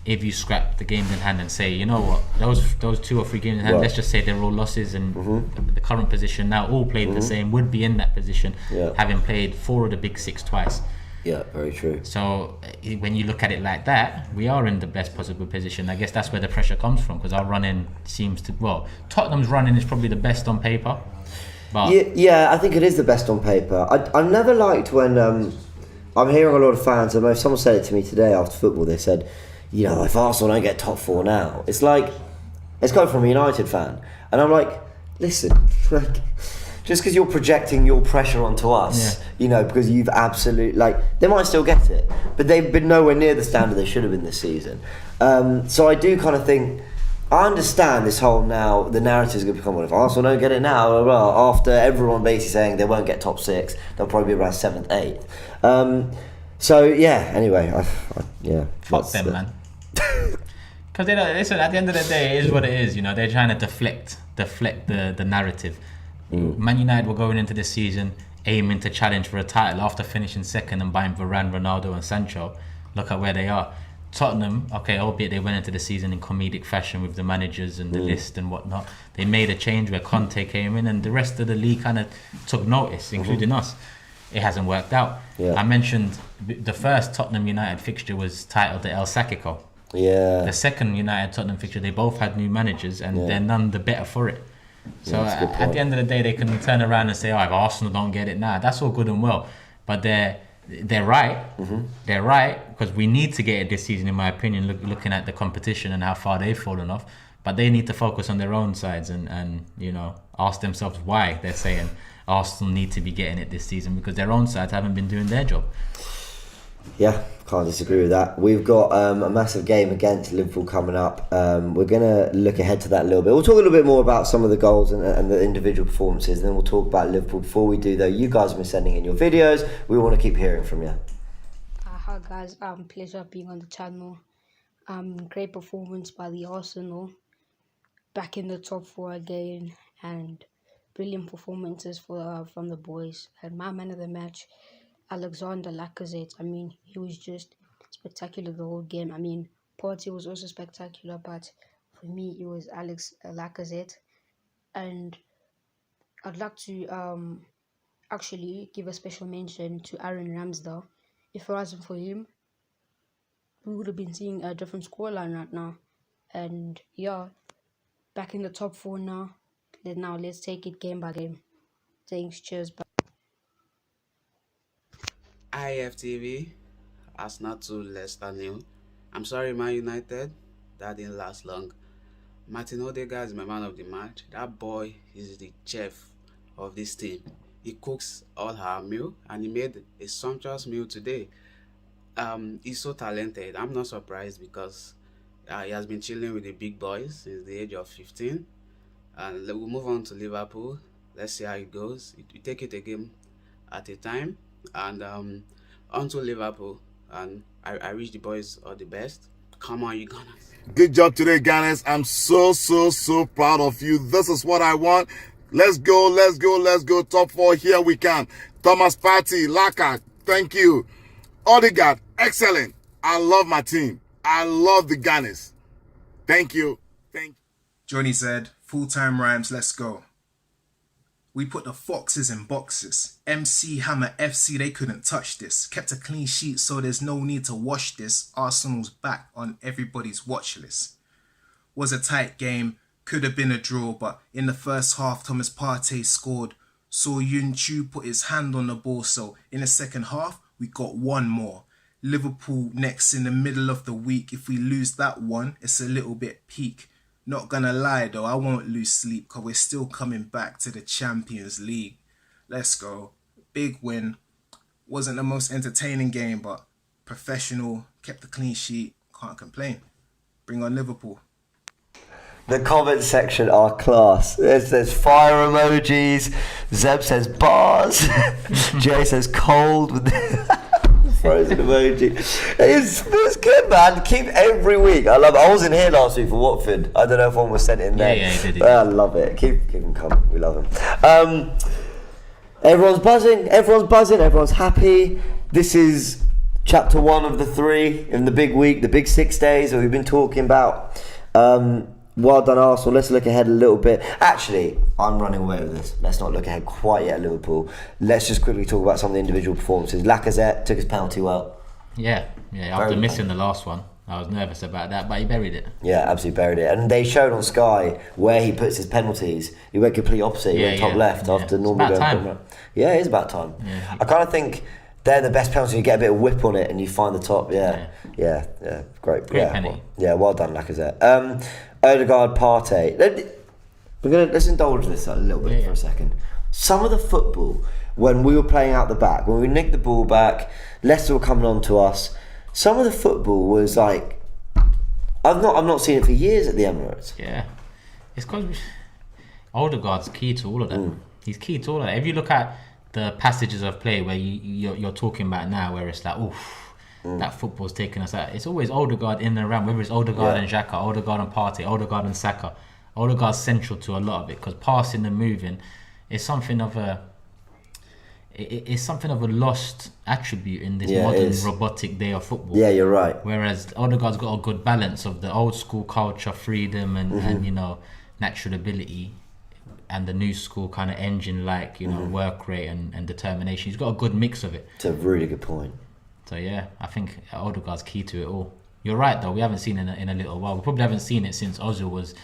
If you scrap the games in hand and say, you know what, those 2 or 3 games in hand, let's just say they're all losses, and the current position now all played the same, would be in that position, having played 4 of the big 6 twice. Yeah, very true. So when you look at it like that, we are in the best possible position. I guess that's where the pressure comes from, because our running seems to... Well, Tottenham's running is probably the best on paper. But yeah, I think it is the best on paper. I never liked when... I'm hearing a lot of fans, and someone said it to me today after football, they said, if Arsenal don't get top 4 now, it's like... It's coming from a United fan. And I'm like, listen... Just because you're projecting your pressure onto us, because you've absolutely... they might still get it, but they've been nowhere near the standard they should have been this season. So I do kind of think... I understand this whole now... The narrative is going to become, well, if Arsenal don't get it now, well, after everyone basically saying they won't get top 6, they'll probably be around 7th, 8th. So, yeah, anyway, fuck them, man. Because listen, at the end of the day, it is what it is, They're trying to deflect the narrative. Man United were going into this season aiming to challenge for a title after finishing 2nd and buying Varane, Ronaldo and Sancho. Look at where they are. Tottenham, albeit they went into the season in comedic fashion with the managers and the list and whatnot, they made a change where Conte came in and the rest of the league kind of took notice, including us. It hasn't worked out. I mentioned the first Tottenham United fixture was titled the El Sacico. The second United Tottenham fixture, they both had new managers and they're none the better for it. So at the end of the day, they can turn around and say, if Arsenal don't get it now, that's all good and well. But they're right. They're right, because we need to get it this season, in my opinion, looking at the competition and how far they've fallen off. But they need to focus on their own sides and ask themselves why they're saying Arsenal need to be getting it this season, because their own sides haven't been doing their job. Yeah, can't disagree with that. We've got a massive game against Liverpool coming up. We're going to look ahead to that a little bit. We'll talk a little bit more about some of the goals and the individual performances, and then we'll talk about Liverpool. Before we do, though, you guys have been sending in your videos. We want to keep hearing from you. Hi guys, pleasure being on the channel. Great performance by the Arsenal. Back in the top 4 again. and brilliant performances from the boys. And my man of the match, Alexander Lacazette. I mean, he was just spectacular the whole game. I mean, Partey was also spectacular, but for me, it was Alex Lacazette. And I'd like to actually give a special mention to Aaron Ramsdale. If it wasn't for him, we would have been seeing a different scoreline right now. And yeah, back in the top 4 now. Now let's take it game by game. Thanks, cheers. Bye. AFTV, Arsenal 2, Leicester 0. I'm sorry, Man United, that didn't last long. Martin Odegaard is my man of the match. That boy is the chef of this team. He cooks all our meal, and he made a sumptuous meal today. He's so talented. I'm not surprised because he has been chilling with the big boys since the age of 15. And we'll move on to Liverpool. Let's see how it goes. We take it a game at a time. And on to Liverpool. And I wish the boys all the best. Come on, you Gunners. Good job today, Gunners. I'm so proud of you. This is what I want. Let's go. Top 4, here we come. Thomas Partey, Laka, thank you. Odegaard, excellent. I love my team. I love the Gunners. Thank you. Johnny said, full-time rhymes, let's go. We put the foxes in boxes. MC Hammer FC, they couldn't touch this. Kept a clean sheet, so there's no need to wash this. Arsenal's back on everybody's watch list. Was a tight game, could have been a draw, but in the first half, Thomas Partey scored. Saw Yun Chu put his hand on the ball, so in the second half, we got one more. Liverpool next in the middle of the week. If we lose that one, it's a little bit peak. Not gonna lie though, I won't lose sleep because we're still coming back to the Champions League. Let's go. Big win. Wasn't the most entertaining game, but professional, kept a clean sheet, can't complain. Bring on Liverpool. The comment section are class. There's fire emojis. Zeb says bars. Jay says cold with frozen emoji. It's good, man. Keep every week. I love it. I wasn't here last week for Watford. I don't know if one was sent in there. Yeah, he did. I love it. Keep them coming. We love them. Everyone's buzzing. Everyone's happy. This is chapter 1 of the 3 in the big week, the big 6 days that we've been talking about. Well done, Arsenal. Let's look ahead a little bit. Actually, I'm running away with this. Let's not look ahead quite yet at Liverpool. Let's just quickly talk about some of the individual performances. Lacazette took his penalty well. Yeah. After missing the last one, I was nervous about that, but he buried it. Yeah, absolutely buried it. And they showed on Sky where he puts his penalties. He went complete opposite. He went top left after normally going top right. Yeah, it is about time. Yeah. I kind of think they're the best penalties. You get a bit of whip on it and you find the top. Yeah. Great penalty. Well done, Lacazette. Odegaard, Partey. Let's indulge this a little bit for a second. Some of the football when we were playing out the back, when we nicked the ball back, Leicester were coming on to us. Some of the football was like, I've not seen it for years at the Emirates. Yeah, it's because Odegaard's key to all of them. He's key to all of that. If you look at the passages of play where you're talking about now, where it's like, that football's taking us out. It's always Odegaard in and around, whether it's Odegaard and Xhaka, Odegaard and Partey, Odegaard and Saka. Odegaard's central to a lot of it because passing and moving is something of a lost attribute in this modern robotic day of football. Yeah, you're right. Whereas Odegaard's got a good balance of the old school culture, freedom and natural ability, and the new school kind of engine work rate and determination. He's got a good mix of it. It's a really good point. So yeah, I think Odegaard's key to it all. You're right though, we haven't seen it in a little while. We probably haven't seen it since Ozil was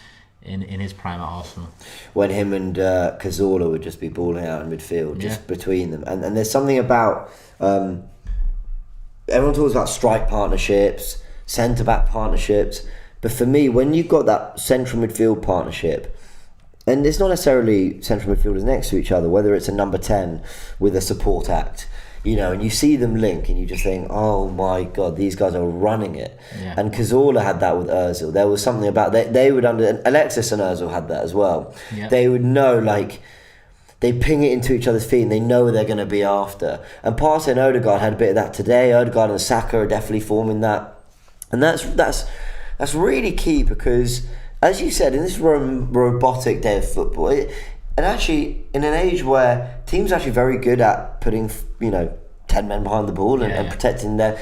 in his prime at Arsenal. When him and Cazorla would just be balling out in midfield, just between them. And there's something about, everyone talks about strike partnerships, centre-back partnerships, but for me, when you've got that central midfield partnership, and it's not necessarily central midfielders next to each other, whether it's a number 10 with a support act, and you see them link and you just think, oh my God, these guys are running it. Yeah. And Cazorla had that with Ozil. There was something about, they would Alexis and Ozil had that as well. Yeah. They would know, they ping it into each other's feet and they know where they're going to be after. And Partey and Odegaard had a bit of that today. Odegaard and Saka are definitely forming that. And that's really key because as you said, in this robotic day of football, and actually in an age where teams are actually very good at putting 10 men behind the ball and protecting their.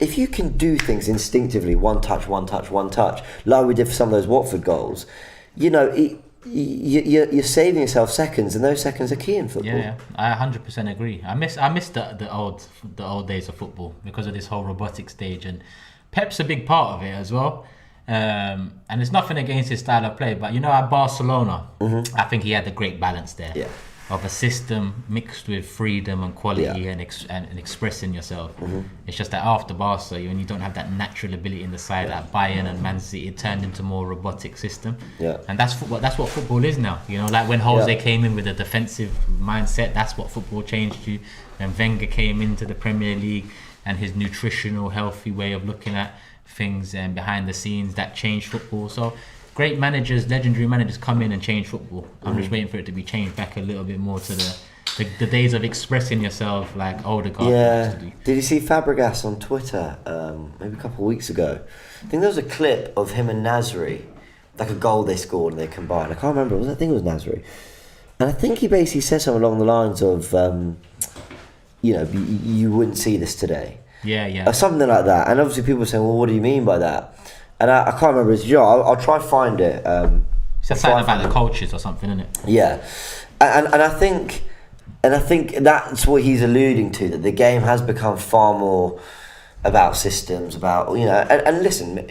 If you can do things instinctively, one touch, like we did for some of those Watford goals, you're saving yourself seconds, and those seconds are key in football. Yeah, I 100% agree. I miss the old days of football because of this whole robotic stage, and Pep's a big part of it as well. And it's nothing against his style of play, but at Barcelona, I think he had a great balance there. Yeah. Of a system mixed with freedom and quality and expressing yourself. It's just that after Barca, when you don't have that natural ability in the side at Bayern and Man City, it turned into more robotic system. Yeah. And that's football. That's what football is now. Like when Jose came in with a defensive mindset, that's what football changed to. When Wenger came into the Premier League and his nutritional, healthy way of looking at things and behind the scenes, that changed football. So great managers, legendary managers come in and change football. I'm just waiting for it to be changed back a little bit more to the days of expressing yourself like Odegaard used to do. Did you see Fabregas on Twitter maybe a couple of weeks ago? I think there was a clip of him and Nasri, like a goal they scored and they combined. I can't remember. I think it was Nasri. And I think he basically said something along the lines of, you wouldn't see this today. Yeah. Or something like that. And obviously people were saying, well, what do you mean by that? And I can't remember his job. I'll try to find it. It's something about the coaches or something, isn't it? Yeah, and I think that's what he's alluding to. That the game has become far more about systems, about And listen,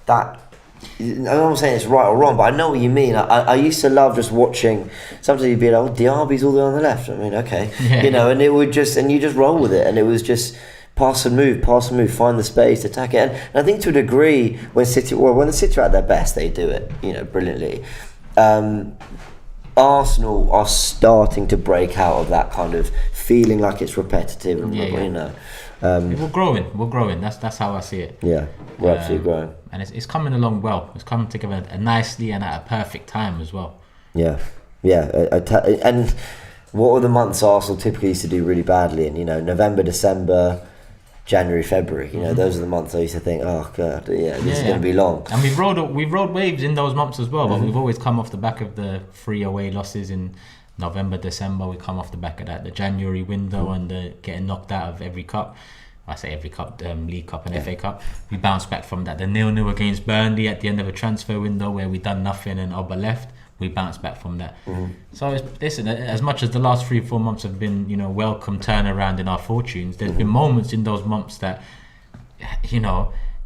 that I'm not saying it's right or wrong, but I know what you mean. I used to love just watching. Sometimes you'd be like, Diaby's all the way on the left. I mean, okay, and it would you just roll with it, and it was just. Pass and move, find the space, attack it. And I think to a degree, when the City are at their best, they do it, brilliantly. Arsenal are starting to break out of that kind of feeling like it's repetitive. And we're growing. That's how I see it. Yeah, we're absolutely growing. And it's coming along well. It's coming together nicely and at a perfect time as well. Yeah. And what are the months Arsenal typically used to do really badly in? November, December, January, February. Those are the months I used to think, oh god, this is going to be long. And we've rode waves in those months as well. But we've always come off the back of the 3 away losses in November, December. We come off the back of that, the January window, and the getting knocked out of every cup. I say every cup, League Cup and FA Cup. We bounced back from that. The 0-0 against Burnley at the end of a transfer window where we done nothing and Oba left. We bounced back from that. So listen, as much as the last 3-4 months have been, welcome turnaround in our fortunes, there's been moments in those months that,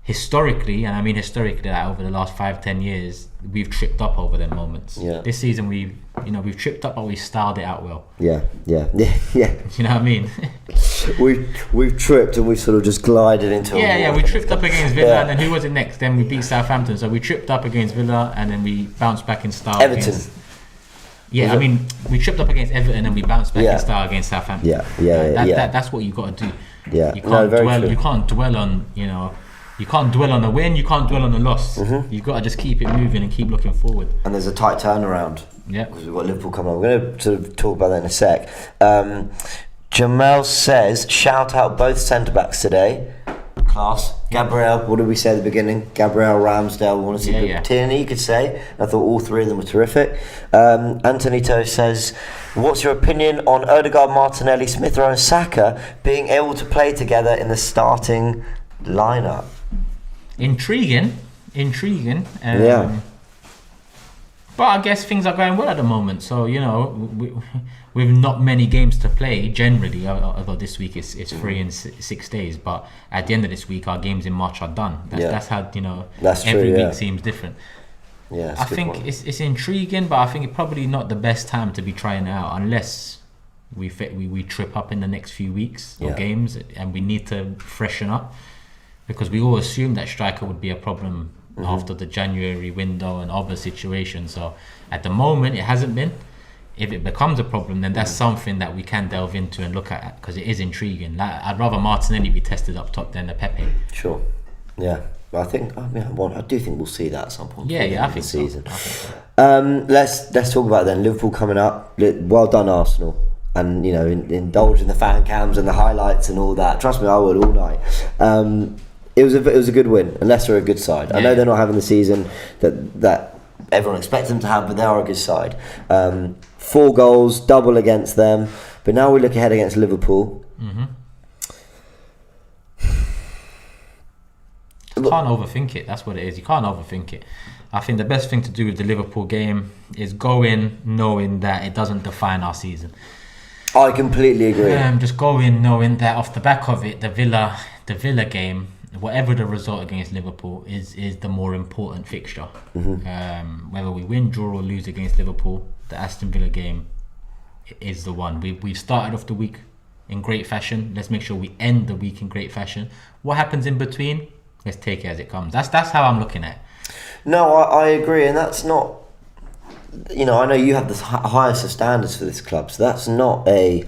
historically, and I mean historically, like over the last 5-10 years, we've tripped up over them moments. Yeah. This season we've tripped up, but we styled it out well. Yeah. You know what I mean? we've tripped and we've sort of just glided into. We tripped up against Villa, and then who was it next? Then we beat Southampton. So we tripped up against Villa, and then we bounced back in style. Everton. We tripped up against Everton, and we bounced back in style against Southampton. That's what you got to do. Yeah, you can't dwell on You can't dwell on a win, you can't dwell on a loss. You've got to just keep it moving and keep looking forward. And there's a tight turnaround. Yeah. Because we've got Liverpool coming up. We're going to sort of talk about that in a sec. Jamel says, shout out both centre-backs today. Class. Gabriel, what did we say at the beginning? Gabriel, Ramsdale, we want to see Tierney, you could say. I thought all three of them were terrific. Antonito says, what's your opinion on Odegaard, Martinelli, Smith Rowe and Saka being able to play together in the starting lineup? Intriguing. But I guess things are going well at the moment. So, with not many games to play generally, although this week it's 3 in 6 days. But at the end of this week, our games in March are done. That's how, that's every true, week seems different. Yeah, I think it's intriguing, but I think it's probably not the best time to be trying it out unless we trip up in the next few weeks or games and we need to freshen up. Because we all assumed that striker would be a problem after the January window and other situation. So at the moment, it hasn't been. If it becomes a problem, then that's something that we can delve into and look at because it is intriguing. Like, I'd rather Martinelli be tested up top than the Pepe. Sure. Yeah. I do think we'll see that at some point. I think so. Let's talk about it then. Liverpool coming up. Well done, Arsenal. And indulge in the fan cams and the highlights and all that. Trust me, I would all night. It was a good win, and Leicester are a good side. I know they're not having the season that everyone expects them to have, but they are a good side. 4 goals, double against them, but now we look ahead against Liverpool. You can't overthink it. That's what it is. You can't overthink it. I think the best thing to do with the Liverpool game is go in knowing that it doesn't define our season. I completely agree. Just go in knowing that off the back of it, the Villa game, whatever the result against Liverpool is the more important fixture. Whether we win, draw or lose against Liverpool, the Aston Villa game is the one. We've started off the week in great fashion. Let's make sure we end the week in great fashion. What happens in between? Let's take it as it comes. That's how I'm looking at it. No, I agree, and that's not. I know you have the highest of standards for this club, so that's not a.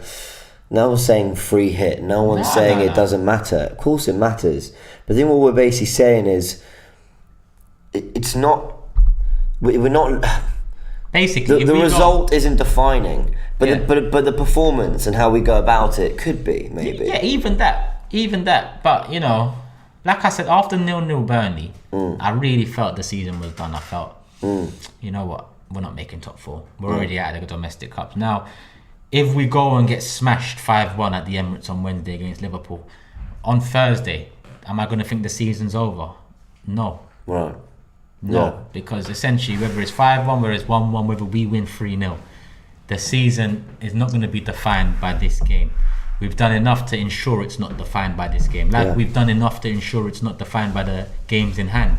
No one's saying free hit. No one's saying it doesn't matter. Of course, it matters. But then what we're basically saying is, it's not. We're not. Basically, the result isn't defining, but the performance and how we go about it could be maybe. Yeah, even that. But like I said, after 0-0 Burnley, I really felt the season was done. I felt, you know what, we're not making top 4. We're already out of the domestic cups. Now, if we go and get smashed 5-1 at the Emirates on Wednesday against Liverpool, on Thursday, am I going to think the season's over? No. Right. No, because essentially, whether it's 5-1, whether it's 1-1, whether we win 3-0, the season is not going to be defined by this game. We've done enough to ensure it's not defined by this game. We've done enough to ensure it's not defined by the games in hand.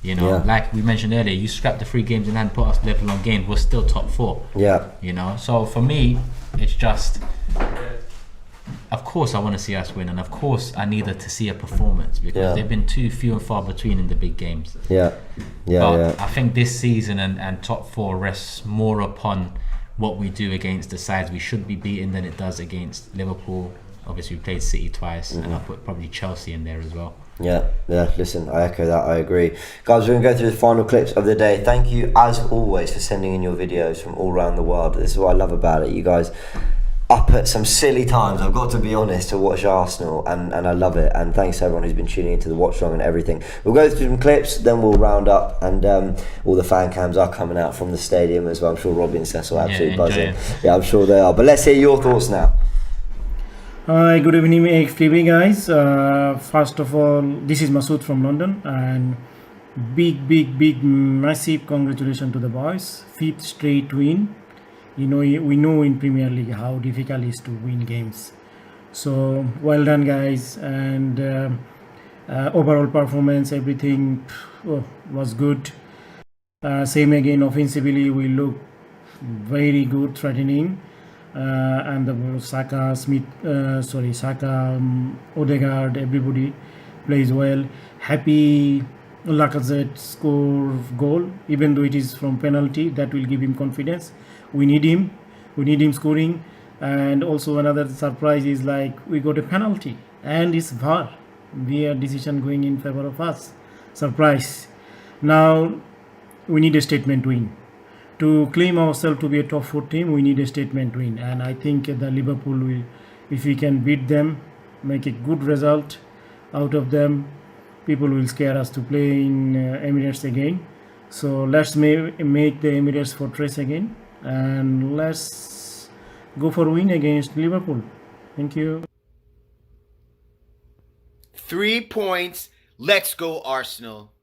Like we mentioned earlier, you scrap the 3 games in hand, put us level on games, we're still top 4. Yeah. So for me, it's just, of course I want to see us win, and of course I needed to see a performance, because they've been too few and far between in the big games. But I think this season and top 4 rests more upon what we do against the sides we should be beating than it does against Liverpool. Obviously, we played City twice, and I'll put probably Chelsea in there as well. Yeah, listen, I echo that, I agree. Guys, we're going to go through the final clips of the day. Thank you, as always, for sending in your videos from all around the world. This is what I love about it. You guys up at some silly times, I've got to be honest, to watch Arsenal, and I love it. And thanks to everyone who's been tuning into the watch along and everything. We'll go through some clips, then we'll round up, and all the fan cams are coming out from the stadium as well. I'm sure Robbie and Cecil are absolutely buzzing. Yeah, I'm sure they are. But let's hear your thoughts now. Hi, good evening, AFTV guys. First of all, this is Masood from London, and big, massive congratulations to the boys. 5th straight win. We know in Premier League how difficult it is to win games. So well done, guys, and overall performance, everything was good. Same again, offensively we look very good, threatening. And the Saka, Odegaard, everybody plays well. Happy Lacazette score goal, even though it is from penalty. That will give him confidence. We need him scoring. And also another surprise is we got a penalty, and it's VAR decision going in favor of us. Surprise. Now we need a statement win. To claim ourselves to be a top 4 team, we need a statement win, and I think the Liverpool will, if we can beat them, make a good result out of them, people will scare us to play in Emirates again. So let's make the Emirates fortress again, and let's go for a win against Liverpool. Thank you. 3 points. Let's go, Arsenal.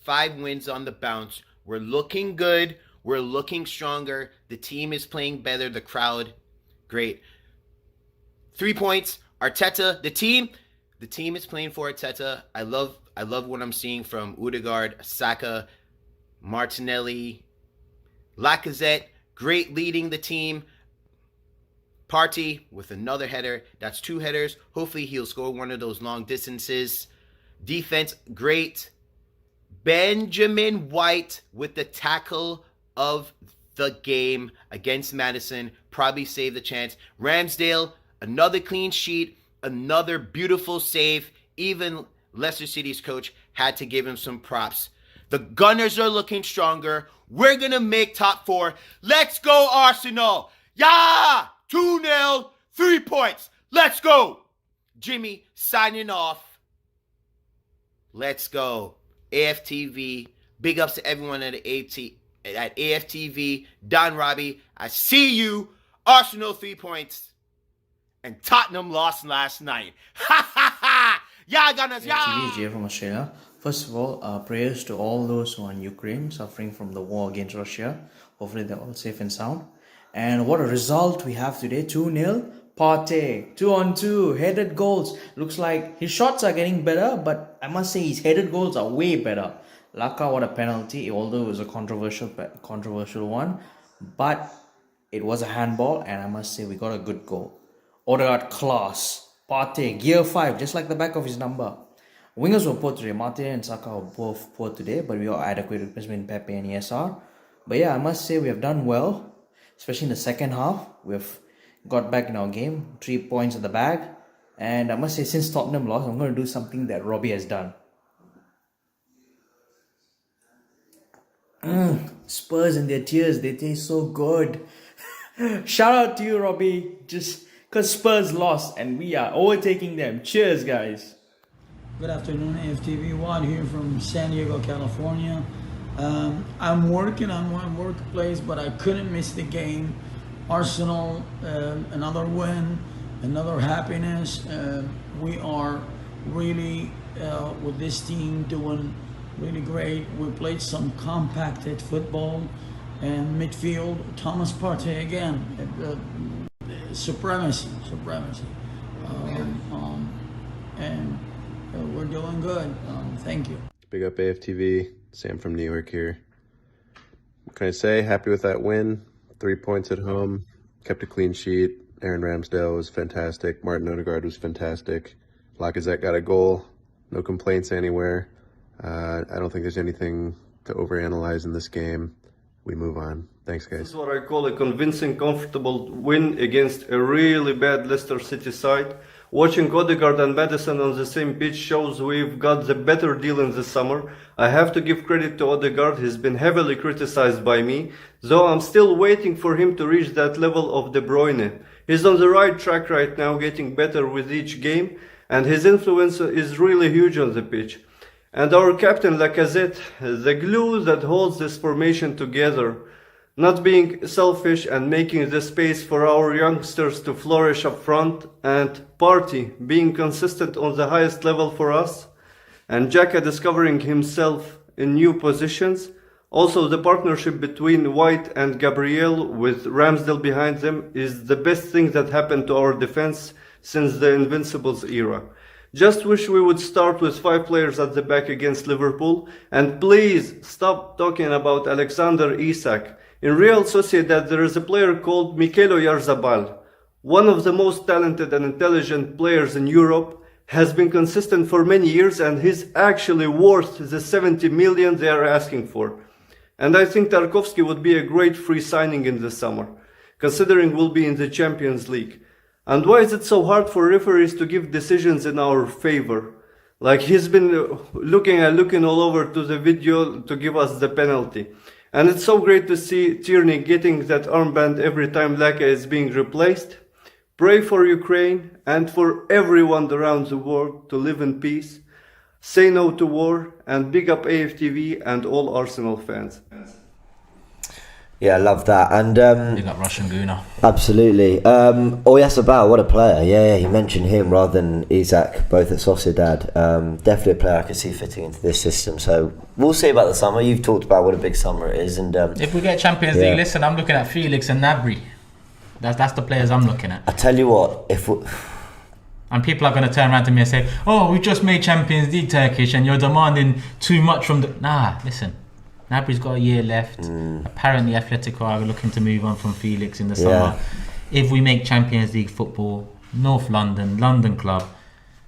5 wins on the bounce. We're looking good. We're looking stronger. The team is playing better. The crowd, great. 3 points. Arteta, the team is playing for Arteta. I love what I'm seeing from Odegaard, Saka, Martinelli, Lacazette. Great leading the team. Partey with another header. That's 2 headers. Hopefully he'll score one of those long distances. Defense, great. Benjamin White with the tackle of the game against Madison, probably saved the chance. Ramsdale, another clean sheet, another beautiful save. Even Leicester City's coach had to give him some props. The Gunners are looking stronger. We're going to make top 4. Let's go, Arsenal. Yeah! 2-0, 3 points. Let's go. Jimmy signing off. Let's go. AFTV. Big ups to everyone at AFTV. Don Robbie, I see you. Arsenal 3 points. And Tottenham lost last night. Ha ha ha! Yeah, Gunners, yeah! AFTV is here from Australia. First of all, prayers to all those who are in Ukraine suffering from the war against Russia. Hopefully they're all safe and sound. And what a result we have today. 2-0. Partey, 2-on-2, headed goals. Looks like his shots are getting better, but I must say his headed goals are way better. Laka, what a penalty, although it was a controversial one. But it was a handball, and I must say we got a good goal. Odegaard, class. Partey, gear 5, just like the back of his number. Wingers were poor today. Martin and Saka were both poor today, but we are adequate replacement Pepe and ESR. But yeah, I must say we have done well, especially in the second half. We've got back in our game, 3 points in the bag. And I must say, since Tottenham lost, I'm going to do something that Robbie has done. Spurs and their tears, they taste so good. Shout out to you, Robbie. Just because Spurs lost and we are overtaking them. Cheers, guys. Good afternoon, AFTV. Juan here from San Diego, California. I'm working on my workplace, but I couldn't miss the game. Arsenal, another win, another happiness. We are really, with this team, doing really great. We played some compacted football and midfield. Thomas Partey again, supremacy. And we're doing good. Thank you. Big up AFTV. Sam from New York here. What can I say? Happy with that win. 3 points at home. Kept a clean sheet. Aaron Ramsdale was fantastic. Martin Odegaard was fantastic. Lacazette got a goal. No complaints anywhere. I don't think there's anything to overanalyze in this game. We move on. Thanks, guys. This is what I call a convincing, comfortable win against a really bad Leicester City side. Watching Odegaard and Maddison on the same pitch shows we've got the better deal in the summer. I have to give credit to Odegaard. He's been heavily criticized by me, though I'm still waiting for him to reach that level of De Bruyne. He's on the right track right now, getting better with each game, and his influence is really huge on the pitch. And our captain Lacazette, the glue that holds this formation together, not being selfish and making the space for our youngsters to flourish up front, and Partey being consistent on the highest level for us, and Xhaka discovering himself in new positions. Also, the partnership between White and Gabriel with Ramsdale behind them is the best thing that happened to our defense since the Invincibles era. Just wish we would start with 5 players at the back against Liverpool, and please stop talking about Alexander Isak. In Real Sociedad, there is a player called Mikel Oyarzabal, one of the most talented and intelligent players in Europe, has been consistent for many years, and he's actually worth the 70 million they are asking for. And I think Tarkowski would be a great free signing in the summer, considering we'll be in the Champions League. And why is it so hard for referees to give decisions in our favor? Like he's been looking all over to the video to give us the penalty. And it's so great to see Tierney getting that armband every time Laka is being replaced. Pray for Ukraine and for everyone around the world to live in peace. Say no to war, and big up AFTV and all Arsenal fans. Yeah, I love that. And Big up Russian Guna. Absolutely. Oyarzabal, what a player. Yeah, you mentioned him rather than Isak, both at Sociedad. Definitely a player I could see fitting into this system. So we'll see about the summer. You've talked about what a big summer it is. And if we get Champions League, listen, I'm looking at Felix and Gnabry. That's the players I'm looking at. I tell you what, and people are going to turn around to me and say, "Oh, we just made Champions League, Turkish, and you're demanding too much from the..." Nah, listen. Gnabry's got a year left. Apparently Atletico are looking to move on from Felix in the summer. If we make Champions League football, North London, London club,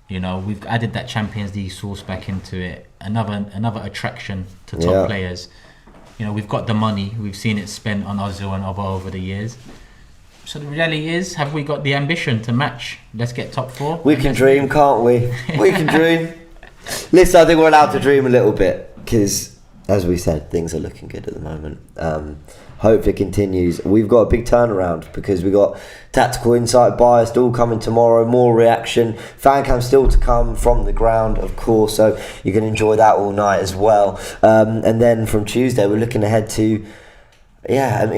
you know, we've added that Champions League source back into it. Another attraction to top players. You know, we've got the money. We've seen it spent on Ozil and Oba over the years. So the reality is, have we got the ambition to match? Let's get top 4. We can dream, can't we? We can dream. Listen, I think we're allowed to dream a little bit, because as we said, things are looking good at the moment. Hopefully it continues. We've got a big turnaround because we got tactical insight, biased all coming tomorrow, more reaction, fan cam still to come from the ground, of course, so you can enjoy that all night as well. And then from Tuesday we're looking ahead to, I'm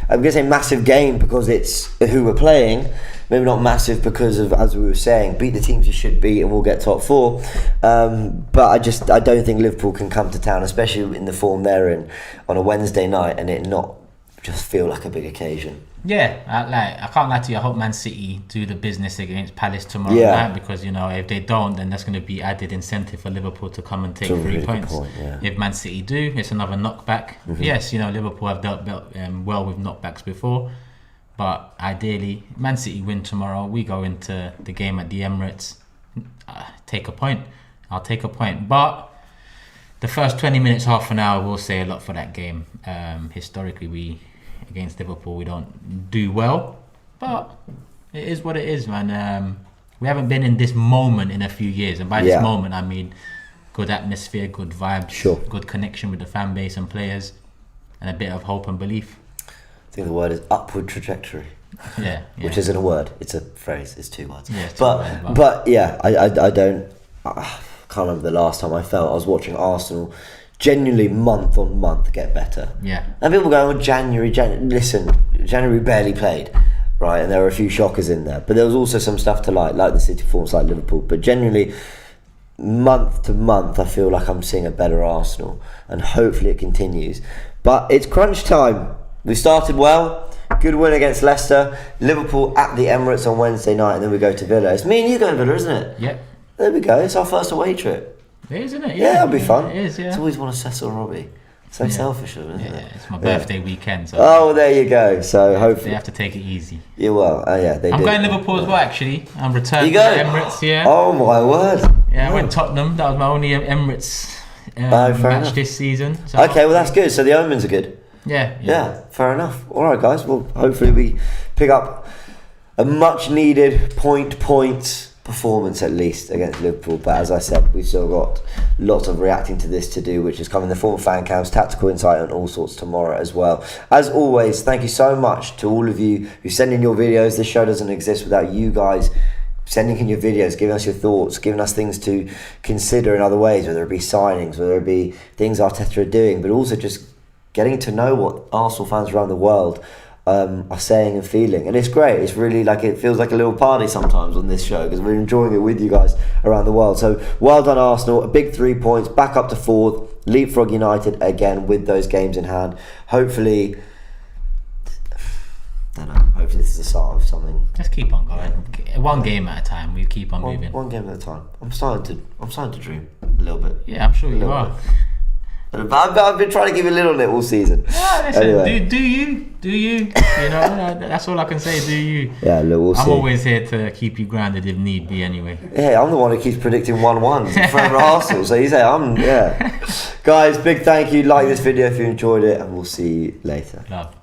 going to say massive game because it's who we're playing. Maybe not massive because of, as we were saying, beat the teams you should beat and we'll get top 4. But I don't think Liverpool can come to town, especially in the form they're in, on a Wednesday night and it not just feel like a big occasion. Yeah, I can't lie to you. I hope Man City do the business against Palace tomorrow night because, if they don't, then that's going to be added incentive for Liverpool to come and take 3 points. If Man City do, it's another knockback. Yes, Liverpool have dealt well with knockbacks before. But ideally, Man City win tomorrow. We go into the game at the Emirates. Take a point. I'll take a point. But the first 20 minutes, half an hour, will say a lot for that game. Historically, against Liverpool, we don't do well. But it is what it is, man. We haven't been in this moment in a few years. And by this moment, I mean good atmosphere, good vibes, good connection with the fan base and players, and a bit of hope and belief. I think the word is upward trajectory. Yeah. Which isn't a word, it's a phrase, it's 2 words. Yeah, but I can't remember the last time I felt I was watching Arsenal genuinely month on month get better. Yeah. And people go, January, listen, January barely played, right? And there were a few shockers in there. But there was also some stuff to like the City forms, like Liverpool. But genuinely, month to month, I feel like I'm seeing a better Arsenal. And hopefully it continues. But it's crunch time. We started well, good win against Leicester, Liverpool at the Emirates on Wednesday night, and then we go to Villa. It's me and you going to Villa, isn't it? Yep. There we go, it's our first away trip. It is, isn't it? Yeah, it'll be fun. It is, yeah. It's always want to settle Robbie. So selfish of it, isn't it? It's my birthday weekend. So oh, there you go. So hopefully... They have to take it easy. Yeah, well, they I'm do. going Liverpool as well, actually. I'm returning You to go? the Emirates, yeah. Oh, my word. Yeah, I went Tottenham. That was my only Emirates fair match enough. this season. So Okay, well, that's good. So the omens are good. Yeah, fair enough. All right, guys. Well, hopefully we pick up a much-needed point performance at least against Liverpool. But as I said, we've still got lots of reacting to this to do, which is coming in the form of fan cams, tactical insight, and all sorts tomorrow as well. As always, thank you so much to all of you who send in your videos. This show doesn't exist without you guys sending in your videos, giving us your thoughts, giving us things to consider in other ways, whether it be signings, whether it be things Arteta are doing, but also just getting to know what Arsenal fans around the world are saying and feeling. And it's great. It's really it feels like a little party sometimes on this show because we're enjoying it with you guys around the world. So well done, Arsenal. A big 3 points, back up to 4th, leapfrog United again with those games in hand. Hopefully, hopefully this is the start of something. Just keep on going. One game at a time. We keep on moving. One game at a time. I'm starting to dream a little bit. Yeah, I'm sure you are. I've been trying to give you a little bit all season. Yeah, listen, anyway. do you? That's all I can say. Do you? Yeah, look, we'll see. I'm always here to keep you grounded if need be. Anyway. Yeah, I'm the one who keeps predicting 1-1 for Arsenal. So you say Guys, big thank you. Like this video if you enjoyed it, and we'll see you later. Love.